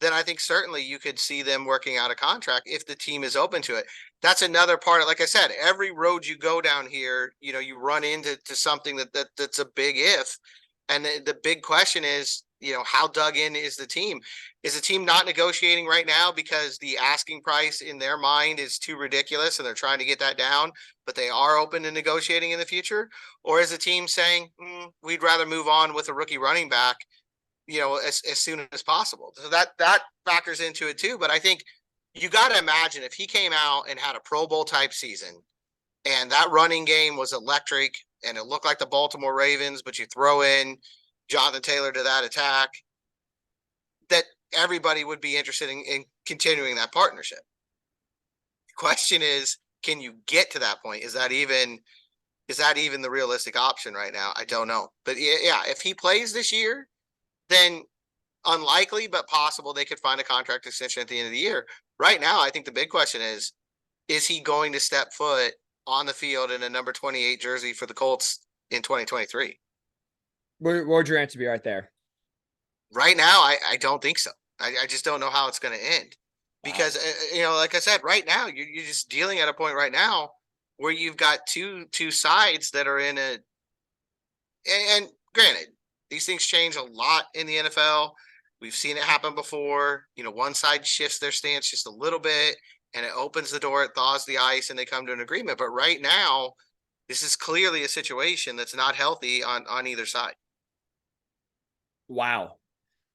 then I think certainly you could see them working out a contract if the team is open to it. That's another part of, like I said, every road you go down here, you run into something that's a big if. And the big question is, how dug in is the team? Is the team not negotiating right now because the asking price in their mind is too ridiculous and they're trying to get that down, but they are open to negotiating in the future? Or is the team saying, we'd rather move on with a rookie running back, as soon as possible? So that factors into it too. But I think you got to imagine if he came out and had a Pro Bowl type season and that running game was electric and it looked like the Baltimore Ravens, but you throw in Jonathan Taylor to that attack, that everybody would be interested in continuing that partnership. The question is, can you get to that point? Is that even the realistic option right now? I don't know. But yeah, if he plays this year, then unlikely, but possible they could find a contract extension at the end of the year. Right now, I think the big question is he going to step foot on the field in a number 28 jersey for the Colts in 2023? What would your answer be right there? Right now, I don't think so. I just don't know how it's going to end. Because, like I said, right now, you're just dealing at a point right now where you've got two sides that are in a – and granted, these things change a lot in the NFL. We've seen it happen before. One side shifts their stance just a little bit, and it opens the door, it thaws the ice, and they come to an agreement. But right now, this is clearly a situation that's not healthy on either side. Wow.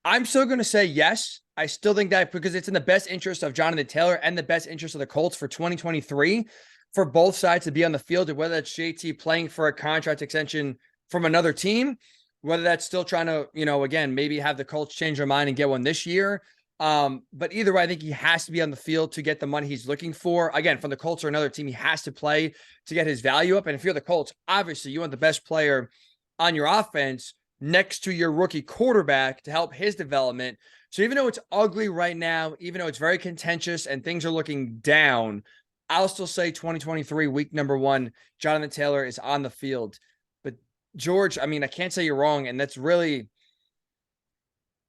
I'm still going to say yes. I still think that because it's in the best interest of Jonathan Taylor and the best interest of the Colts for 2023 for both sides to be on the field, and whether that's JT playing for a contract extension from another team, whether that's still trying to, again, maybe have the Colts change their mind and get one this year. But either way, I think he has to be on the field to get the money he's looking for. Again, from the Colts or another team, he has to play to get his value up. And if you're the Colts, obviously you want the best player on your offense. next to your rookie quarterback to help his development. So even though it's ugly right now, even though it's very contentious and things are looking down, I'll still say 2023, week number 1, Jonathan Taylor is on the field. But George, I mean, I can't say you're wrong. And that's really,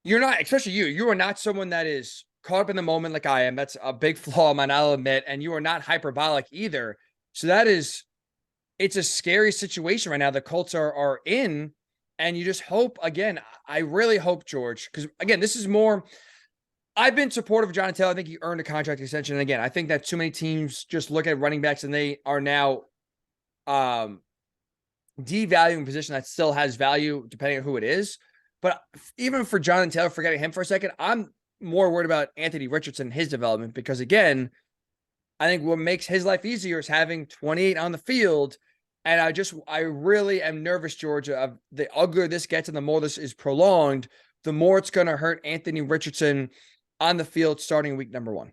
you're not, especially you are not someone that is caught up in the moment like I am. That's a big flaw of mine, I'll admit. And you are not hyperbolic either. So it's a scary situation right now. The Colts are in, and you just hope, again, I really hope, George, because again, this is more, I've been supportive of Jonathan Taylor. I think he earned a contract extension. And again, I think that too many teams just look at running backs and they are now devaluing a position that still has value depending on who it is. But even for Jonathan Taylor, forgetting him for a second, I'm more worried about Anthony Richardson, his development, because again, I think what makes his life easier is having 28 on the field. And I really am nervous, Georgia, of the uglier this gets and the more this is prolonged, the more it's going to hurt Anthony Richardson on the field starting week number 1.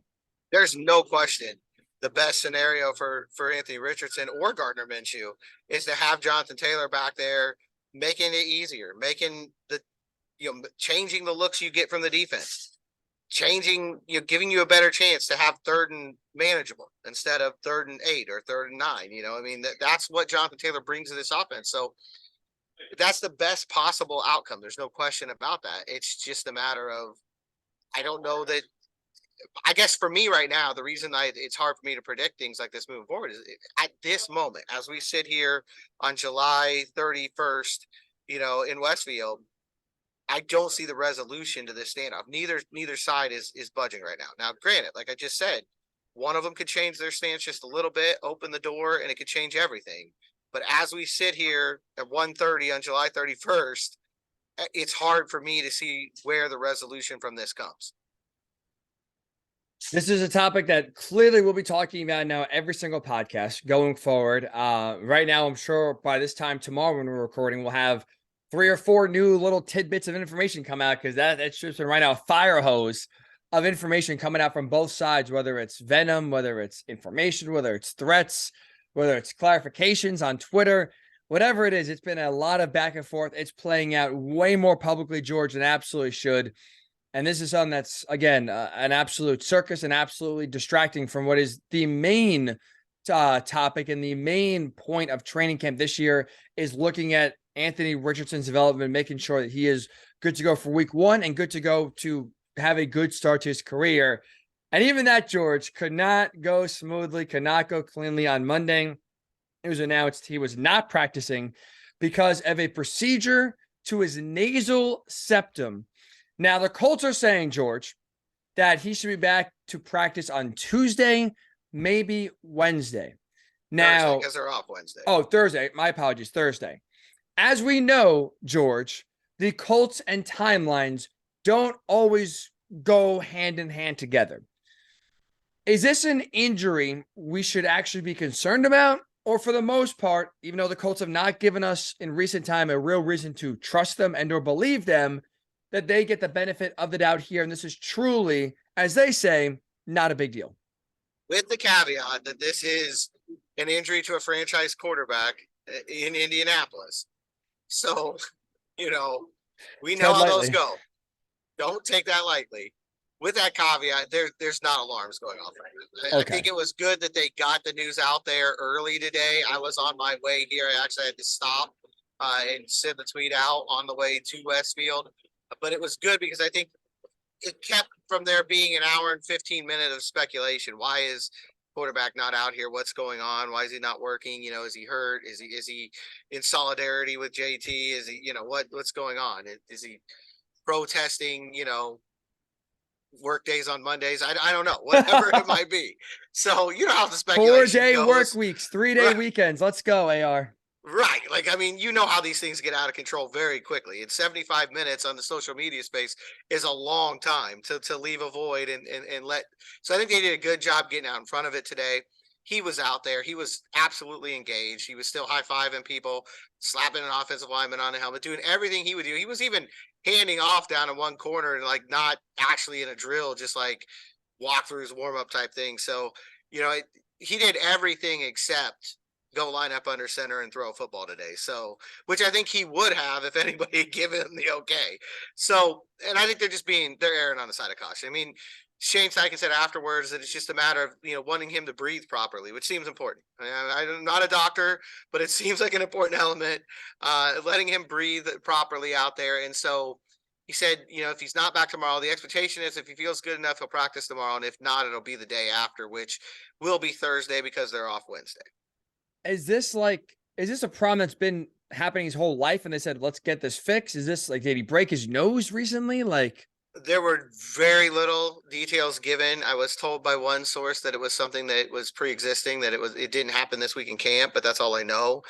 There's no question. The best scenario for Anthony Richardson or Gardner Minshew is to have Jonathan Taylor back there, making it easier, making changing the looks you get from the defense, giving you a better chance to have 3rd and manageable instead of 3rd and 8 or 3rd and 9. I mean, that's what Jonathan Taylor brings to this offense. So that's the best possible outcome. There's no question about that. It's just a matter of, I don't know that. I guess for me right now, the reason it's hard for me to predict things like this moving forward is at this moment, as we sit here on July 31st, in Westfield, I don't see the resolution to this standoff. Neither side is budging right now. Now, granted, like I just said, one of them could change their stance just a little bit, open the door, and it could change everything. But as we sit here at 1:30 on July 31st, it's hard for me to see where the resolution from this comes. This is a topic that clearly we'll be talking about now every single podcast going forward. Right now, I'm sure by this time tomorrow when we're recording, we'll have 3 or 4 new little tidbits of information come out, because that's just been right now a fire hose of information coming out from both sides, whether it's venom, whether it's information, whether it's threats, whether it's clarifications on Twitter, whatever it is. It's been a lot of back and forth. It's playing out way more publicly, George, than it absolutely should. And this is something that's, again, an absolute circus and absolutely distracting from what is the main topic and the main point of training camp this year, is looking at Anthony Richardson's development, making sure that he is good to go for week 1 and good to go to have a good start to his career. And even that, George, could not go smoothly, could not go cleanly on Monday. It was announced he was not practicing because of a procedure to his nasal septum. Now, the Colts are saying, George, that he should be back to practice on Tuesday, maybe Wednesday. Now, because they're off Wednesday. Oh, Thursday. My apologies. Thursday. As we know, George, the Colts and timelines don't always go hand in hand together. Is this an injury we should actually be concerned about? Or for the most part, even though the Colts have not given us in recent time a real reason to trust them and or believe them, that they get the benefit of the doubt here, and this is truly, as they say, not a big deal. With the caveat that this is an injury to a franchise quarterback in Indianapolis. So, we know how those go. Don't take that lightly. With that caveat, there's not alarms going off right now. I think it was good that they got the news out there early today. I was on my way here. I actually had to stop and send the tweet out on the way to Westfield. But it was good because I think it kept from there being an hour and 15 minutes of speculation. Why is quarterback not out here? What's going on? Why is he not working? Is he hurt? Is he in solidarity with JT? Is he, what's going on? Is he protesting, work days on Mondays? I don't know, whatever it might be. So, how the speculation 4-day goes. work weeks, 3-day weekends. Let's go, AR. Right. Like, how these things get out of control very quickly. And 75 minutes on the social media space is a long time to leave a void and let. So I think they did a good job getting out in front of it today. He was out there. He was absolutely engaged. He was still high-fiving people, slapping an offensive lineman on the helmet, doing everything he would do. He was even handing off down in one corner and not actually in a drill, just walk through his warm-up type thing. So, he did everything except go line up under center and throw a football today. So, which I think he would have if anybody had given him the okay. So, and I think they're erring on the side of caution. I mean, Shane Steichen said afterwards that it's just a matter of, wanting him to breathe properly, which seems important. I'm not a doctor, but it seems like an important element, letting him breathe properly out there. And so he said, if he's not back tomorrow, the expectation is if he feels good enough, he'll practice tomorrow. And if not, it'll be the day after, which will be Thursday because they're off Wednesday. Is this a problem that's been happening his whole life? And they said, let's get this fixed. Is this like, did he break his nose recently? Like, there were very little details given. I was told by one source that it was something that was pre-existing, that it didn't happen this week in camp, but that's all I know.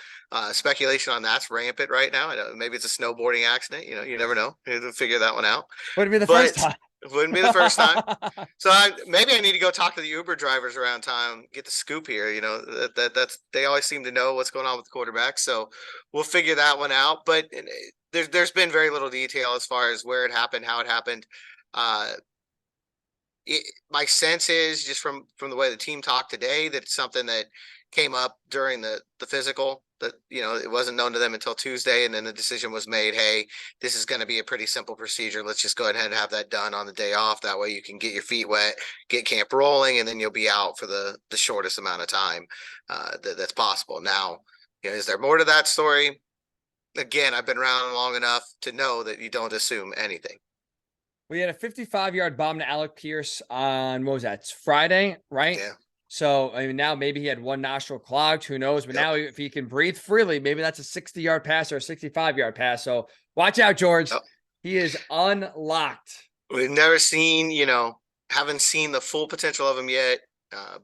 Speculation on that's rampant right now. Maybe it's a snowboarding accident. You never know. You have to figure that one out. Wouldn't be the first time. Wouldn't be the first time. So maybe I need to go talk to the Uber drivers around town, get the scoop here. That's they always seem to know what's going on with the quarterback. So we'll figure that one out. But there's been very little detail as far as where it happened, how it happened. My sense is just from the way the team talked today that it's something that came up during the physical, that it wasn't known to them until Tuesday, and then the decision was made, hey, this is going to be a pretty simple procedure, let's just go ahead and have that done on the day off. That way you can get your feet wet, get camp rolling, and then you'll be out for the shortest amount of time that's possible. Now, is there more to that story? Again, I've been around long enough to know that you don't assume anything. We had a 55-yard bomb to Alec Pierce on, what was that? It's Friday, right? Yeah. So, I mean, now maybe he had one nostril clogged, who knows? But now if he can breathe freely, maybe that's a 60-yard pass or a 65-yard pass. So watch out, George. He is unlocked. We've never seen, haven't seen the full potential of him yet.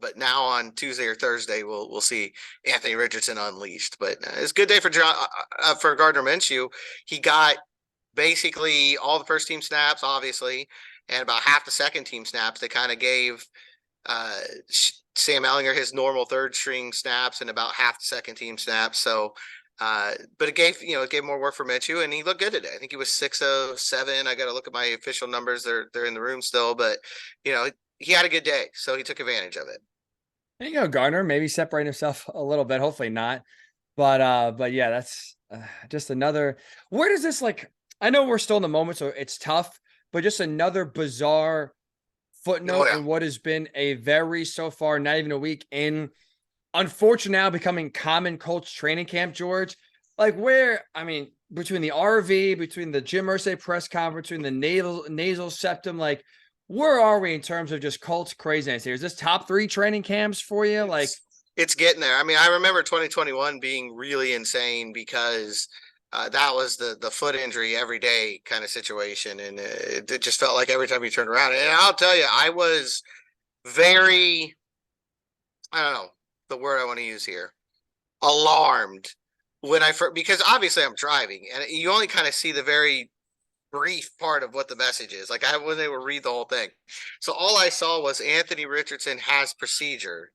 But now on Tuesday or Thursday, we'll see Anthony Richardson unleashed. But it's a good day for Gardner Minshew. He got basically all the first team snaps, obviously, and about half the second team snaps. They kind of gave Sam Ellinger his normal third string snaps and about half the second team snaps. So, but it gave more work for Minshew, and he looked good today. I think he was 6 of 7. I got to look at my official numbers. They're in the room still, but he had a good day, so he took advantage of it. There you go, Gardner. Maybe separate himself a little bit. Hopefully not. But yeah, that's just another. Where does this I know we're still in the moment, so it's tough, but just another bizarre footnote in what has been a very, so far, not even a week in, unfortunately now becoming common Colts training camp, George. Between the RV, between the Jim Irsay press conference, between the nasal septum, where are we in terms of just Colts craziness here? Is this top 3 training camps for you? It's getting there. I mean, I remember 2021 being really insane because that was the foot injury every day kind of situation. And it just felt like every time you turned around. And I'll tell you, I was very, I don't know the word I want to use here, alarmed because obviously I'm driving and you only kind of see the very brief part of what the message is. I wasn't able to read the whole thing. So all I saw was Anthony Richardson has procedure.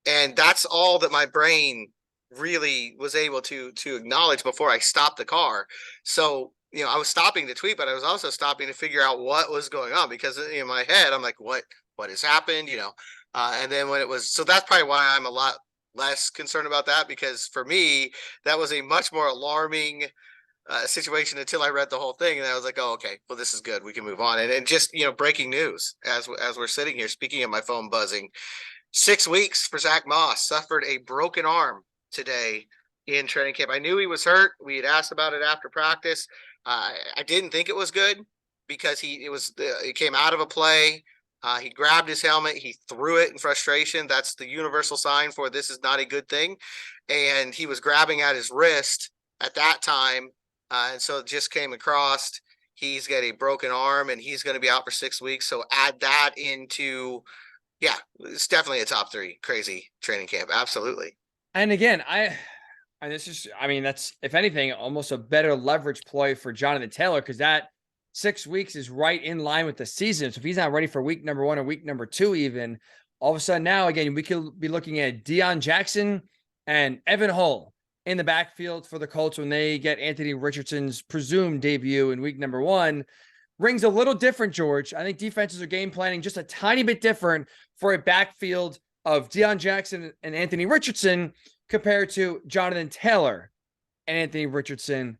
And that's all that my brain really was able to acknowledge before I stopped the car. So, I was stopping to tweet, but I was also stopping to figure out what was going on because in my head, I'm like, what has happened? And then when it was, so that's probably why I'm a lot less concerned about that, because for me, that was a much more alarming situation until I read the whole thing. And I was like, oh, okay, well, this is good. We can move on. And just, breaking news as we're sitting here, speaking of my phone buzzing, 6 weeks for Zach Moss, suffered a broken arm today in training camp. I knew he was hurt. We had asked about it after practice. I didn't think it was good because it came out of a play. He grabbed his helmet. He threw it in frustration. That's the universal sign for this is not a good thing. And he was grabbing at his wrist at that time. And so it just came across. He's got a broken arm and he's going to be out for 6 weeks. So add that into, it's definitely a top 3 crazy training camp. Absolutely. And again, that's, if anything, almost a better leverage ploy for Jonathan Taylor, because that 6 weeks is right in line with the season. So if he's not ready for week number 1 or week number 2, even, all of a sudden now, again, we could be looking at Deion Jackson and Evan Hull in the backfield for the Colts when they get Anthony Richardson's presumed debut in week number 1. Rings a little different, George. I think defenses are game planning just a tiny bit different for a backfield of Deion Jackson and Anthony Richardson compared to Jonathan Taylor and Anthony Richardson.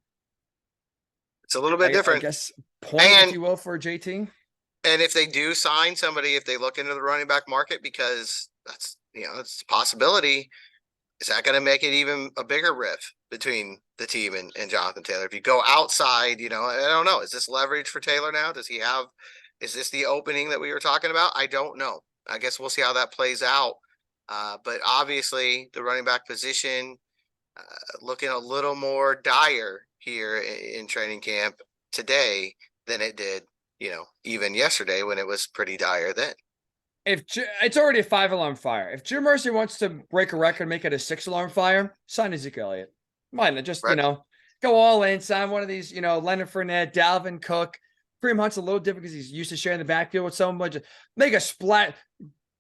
It's a little bit I different. guess point, if you will, for JT. And if they do sign somebody, if they look into the running back market, because that's, it's a possibility, is that going to make it even a bigger rift between the team and Jonathan Taylor? If you go outside, I don't know. Is this leverage for Taylor now? Is this the opening that we were talking about? I don't know. I guess we'll see how that plays out. But obviously the running back position looking a little more dire here in training camp today than it did, even yesterday when it was pretty dire then. If it's already a 5-alarm fire, if Jim Mercy wants to break a record, make it a 6-alarm fire, sign Ezekiel Elliott. Why not just, Right. Go all in, sign one of these, Leonard Fournette, Dalvin Cook. Kareem Hunt's a little different because he's used to sharing the backfield with someone, but make a splat.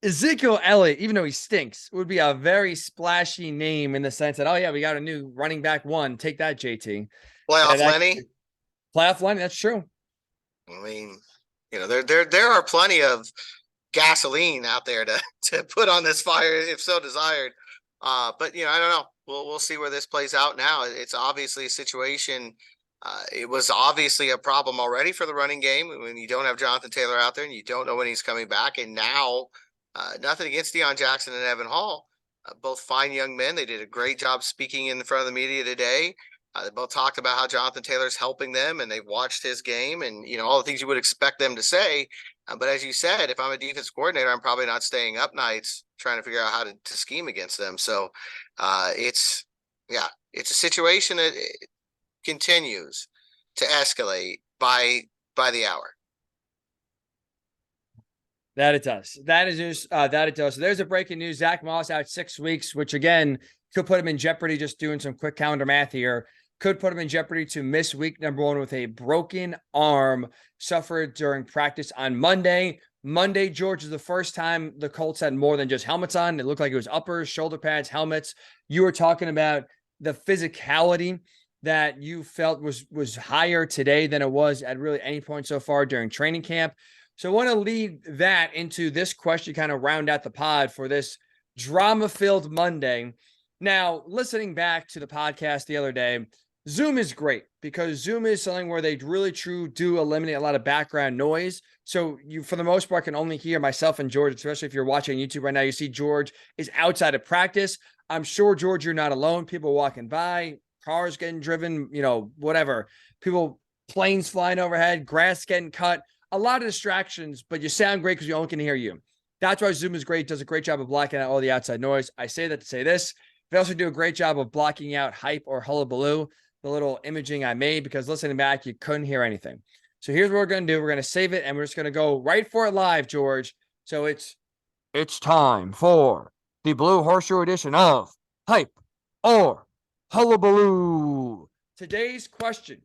Ezekiel Elliott, even though he stinks, would be a very splashy name in the sense that, oh yeah, we got a new running back one. Take that, JT. Playoff Lenny. Playoff Lenny, that's true. I mean, there are plenty of gasoline out there to put on this fire if so desired. But I don't know. We'll see where this plays out now. It's obviously a situation. It was obviously a problem already for the running game when you don't have Jonathan Taylor out there and you don't know when he's coming back. And now, nothing against Deion Jackson and Evan Hall, both fine young men. They did a great job speaking in front of the media today. They both talked about how Jonathan Taylor's helping them and they've watched his game and, all the things you would expect them to say. But as you said, if I'm a defense coordinator, I'm probably not staying up nights trying to figure out how to scheme against them. So it's a situation that continues to escalate by the hour. That it does. That is news. That it does. So there's a breaking news. Zach Moss out 6 weeks, which again could put him in jeopardy. Just doing some quick calendar math here. Could put him in jeopardy to miss week number 1 with a broken arm suffered during practice on Monday. Monday, George, is the first time the Colts had more than just helmets on. It looked like it was uppers, shoulder pads, helmets. You were talking about the physicality that you felt was higher today than it was at really any point so far during training camp. So I want to lead that into this question, kind of round out the pod for this drama-filled Monday. Now, listening back to the podcast the other day, Zoom is great because Zoom is something where they really do eliminate a lot of background noise. So you, for the most part, can only hear myself and George, especially if you're watching YouTube right now. You see George is outside of practice. I'm sure, George, you're not alone. People walking by, cars getting driven, whatever. People, planes flying overhead, grass getting cut. A lot of distractions, but you sound great because you only can hear you. That's why Zoom is great. Does a great job of blocking out all the outside noise. I say that to say this. They also do a great job of blocking out hype or hullabaloo, the little imaging I made, because listening back, you couldn't hear anything. So here's what we're going to do. We're going to save it, and we're just going to go right for it live, George. So it's time for the Blue Horseshoe edition of Hype or Hullabaloo. Today's question,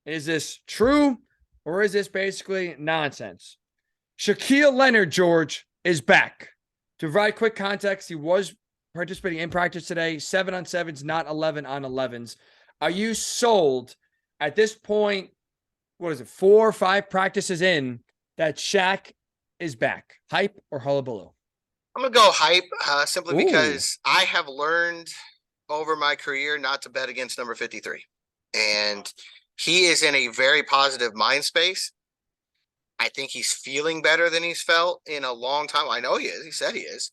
is this true or is this basically nonsense? Shaquille Leonard, George, is back. To provide quick context, he was participating in practice today, 7-on-7s, not 11-on-11s. Are you sold at this point? What is it, 4 or 5 practices in that Shaq is back? Hype or hullabaloo? I'm going to go hype simply because I have learned over my career not to bet against number 53. And he is in a very positive mind space. I think he's feeling better than he's felt in a long time. I know he is. He said he is.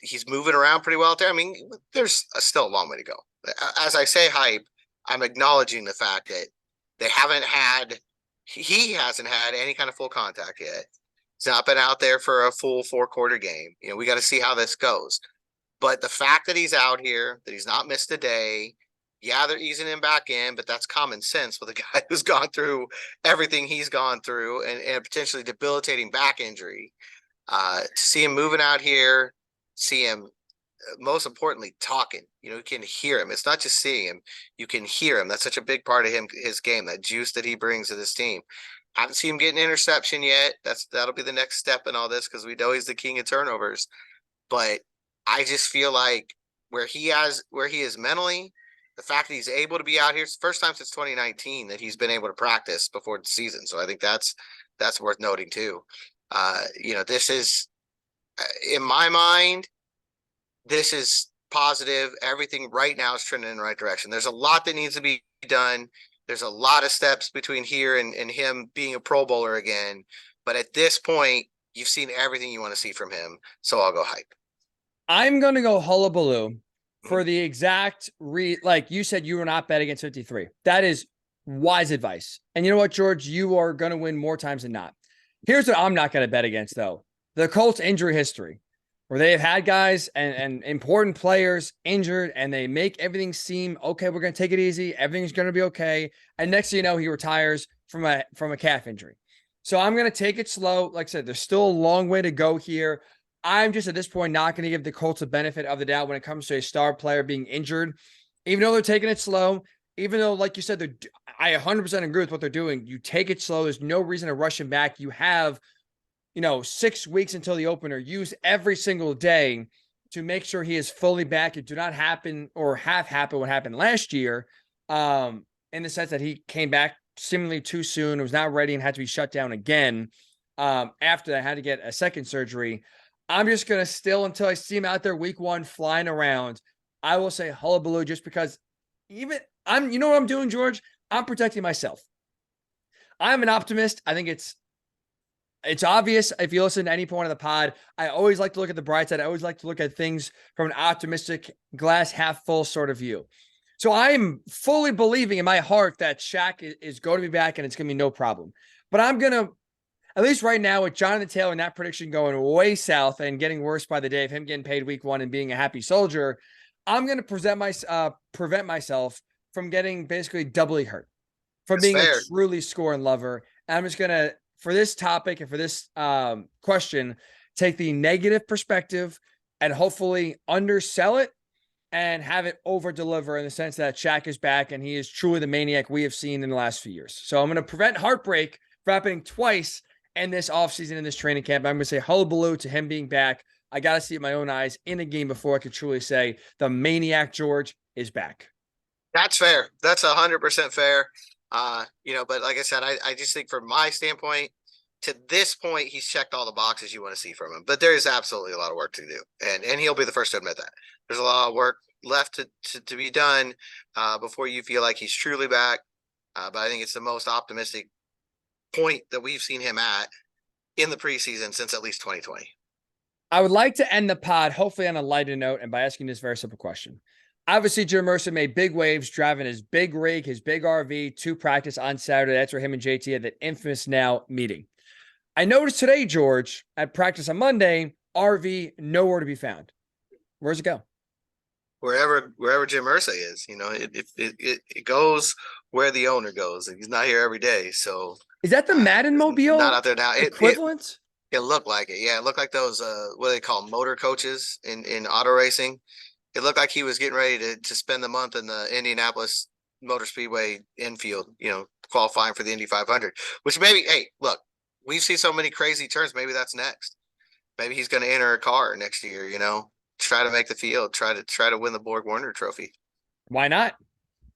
He's moving around pretty well out there. I mean, there's still a long way to go. As I say hype, I'm acknowledging the fact that he hasn't had any kind of full contact yet. He's not been out there for a full 4-quarter game. We got to see how this goes. But the fact that he's out here, that he's not missed a day, yeah, they're easing him back in, but that's common sense with a guy who's gone through everything he's gone through and a potentially debilitating back injury. To see him moving out here, see him, most importantly, talking. You can hear him. It's not just seeing him. You can hear him. That's such a big part of his game, that juice that he brings to this team. Haven't seen him get an interception yet. That'll be the next step in all this because we know he's the king of turnovers. But I just feel like where he is mentally, the fact that he's able to be out here, it's the first time since 2019 that he's been able to practice before the season. So I think that's worth noting too. This is In my mind, this is positive. Everything right now is trending in the right direction. There's a lot that needs to be done. There's a lot of steps between here and him being a Pro Bowler again. But at this point, you've seen everything you want to see from him. So I'll go hype. I'm going to go Hullabaloo for the exact like you said, you will not bet against 53. That is wise advice. And you know what, George? You are going to win more times than not. Here's what I'm not going to bet against, though. The Colts injury history, where they have had guys and important players injured, and they make everything seem okay. We're going to take it easy. Everything's going to be okay. And next thing you know, he retires from a calf injury. So I'm going to take it slow. Like I said, there's still a long way to go here. I'm just at this point not going to give the Colts a benefit of the doubt when it comes to a star player being injured, even though they're taking it slow. Even though, like you said, I 100% agree with what they're doing. You take it slow. There's no reason to rush him back. You have, 6 weeks until the opener. Use every single day to make sure he is fully back. It do not happen or have happened what happened last year, in the sense that he came back seemingly too soon, was not ready, and had to be shut down again. After that, had to get a second surgery. I'm just going to still, until I see him out there week 1 flying around, I will say Hullabaloo, just because you know what I'm doing, George? I'm protecting myself. I'm an optimist. I think it's obvious if you listen to any point of the pod. I always like to look at the bright side. I always like to look at things from an optimistic, glass half full sort of view. So I'm fully believing in my heart that Shaq is going to be back and it's going to be no problem. But I'm going to, at least right now, with Jonathan Taylor and that prediction going way south and getting worse by the day of him getting paid week 1 and being a happy soldier, I'm going to prevent myself from getting basically doubly hurt, from That's being fair. a truly scoring lover. And I'm just going to, for this topic and for this question, take the negative perspective and hopefully undersell it and have it over deliver, in the sense that Shaq is back and he is truly the maniac we have seen in the last few years. So I'm going to prevent heartbreak from happening twice in this offseason, in this training camp. I'm going to say hullabaloo to him being back. I got to see it with my own eyes in a game before I could truly say the maniac George is back. That's fair. That's 100% fair. But like I said, I just think from my standpoint, to this point, he's checked all the boxes you want to see from him. But there is absolutely a lot of work to do, and he'll be the first to admit that. There's a lot of work left to be done before you feel like he's truly back. But I think it's the most optimistic point that we've seen him at in the preseason since at least 2020. I would like to end the pod, hopefully on a lighter note, and by asking this very simple question. Obviously, Jim Mercer made big waves driving his big rig, his big RV to practice on Saturday. That's where him and JT had that infamous now meeting. I noticed today, George, at practice on Monday, RV nowhere to be found. Where's it go? Wherever Jim Irsay is, it goes where the owner goes, and he's not here every day. So is that the Madden Mobile? Not out there now. Equivalent? It looked like it. Yeah, it looked like those what do they call motor coaches in auto racing. It looked like he was getting ready to spend the month in the Indianapolis Motor Speedway infield, qualifying for the Indy 500. Which maybe, hey, look, we've seen so many crazy turns. Maybe that's next. Maybe he's going to enter a car next year. Try to make the field, try to win the Borg Warner Trophy. Why not?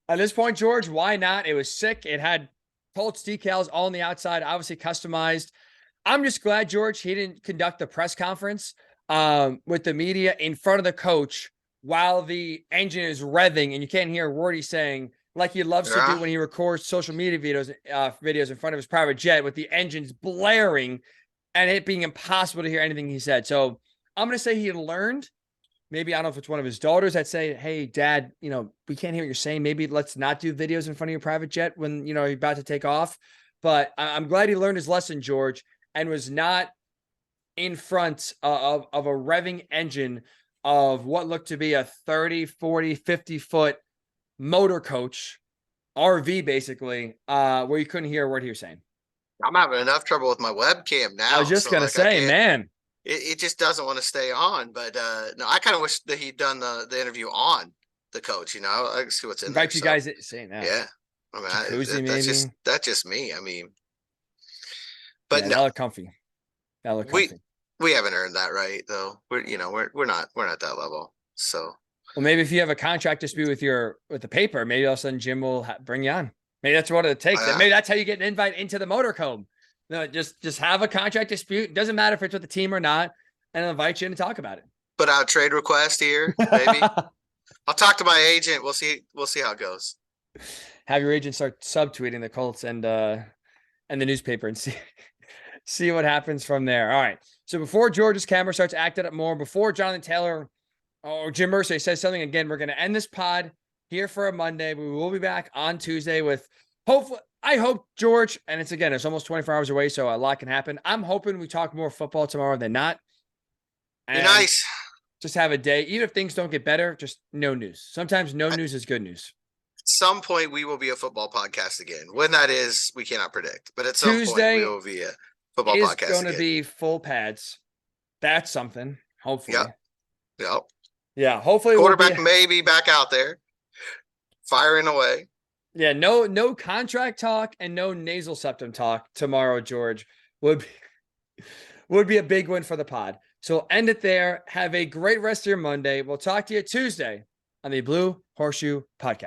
At this point, George, why not? It was sick. It had Colts decals all on the outside, obviously customized. I'm just glad, George, he didn't conduct the press conference with the media in front of the coach while the engine is revving and you can't hear a word he's saying, like he loves to do when he records social media videos in front of his private jet with the engines blaring and it being impossible to hear anything he said. So I'm going to say he learned. Maybe, I don't know if it's one of his daughters that say, hey, Dad, we can't hear what you're saying. Maybe let's not do videos in front of your private jet when, you're about to take off. But I'm glad he learned his lesson, George, and was not in front of a revving engine of what looked to be a 30, 40, 50-foot motor coach, RV basically, where you couldn't hear a word he was saying. I'm having enough trouble with my webcam now. I was just going to say, man. It just doesn't want to stay on, but no, I kind of wish that he'd done the interview on the coach. I can see what's in Invite there. You guys saying that. Yeah, that's just me. But yeah, no, that looked comfy. We haven't earned that right though. We're not that level. So well, maybe if you have a contract dispute with the paper, maybe all of a sudden Jim will bring you on. Maybe that's what it takes. Maybe that's how you get an invite into the motorhome. No, just have a contract dispute. It doesn't matter if it's with the team or not. and invite you in to talk about it. Put out a trade request here, maybe. I'll talk to my agent. We'll see how it goes. Have your agent start subtweeting the Colts and the newspaper and see what happens from there. All right. So before George's camera starts acting up more, before Jonathan Taylor or Jim Irsay says something again, we're going to end this pod here for a Monday. We will be back on Tuesday with hopefully, I hope, George, and it's almost 24 hours away, so a lot can happen. I'm hoping we talk more football tomorrow than not. Be nice. Just have a day. Even if things don't get better, just no news. Sometimes no news is good news. At some point, we will be a football podcast again. When that is, we cannot predict. But at some Tuesday point, we will be a football podcast again. It's going to be full pads. That's something, hopefully. Yep. Yeah, hopefully. Quarterback may be back out there, firing away. Yeah, no contract talk and no nasal septum talk tomorrow, George. Would be a big win for the pod. So end it there. Have a great rest of your Monday. We'll talk to you Tuesday on the Blue Horseshoe Podcast.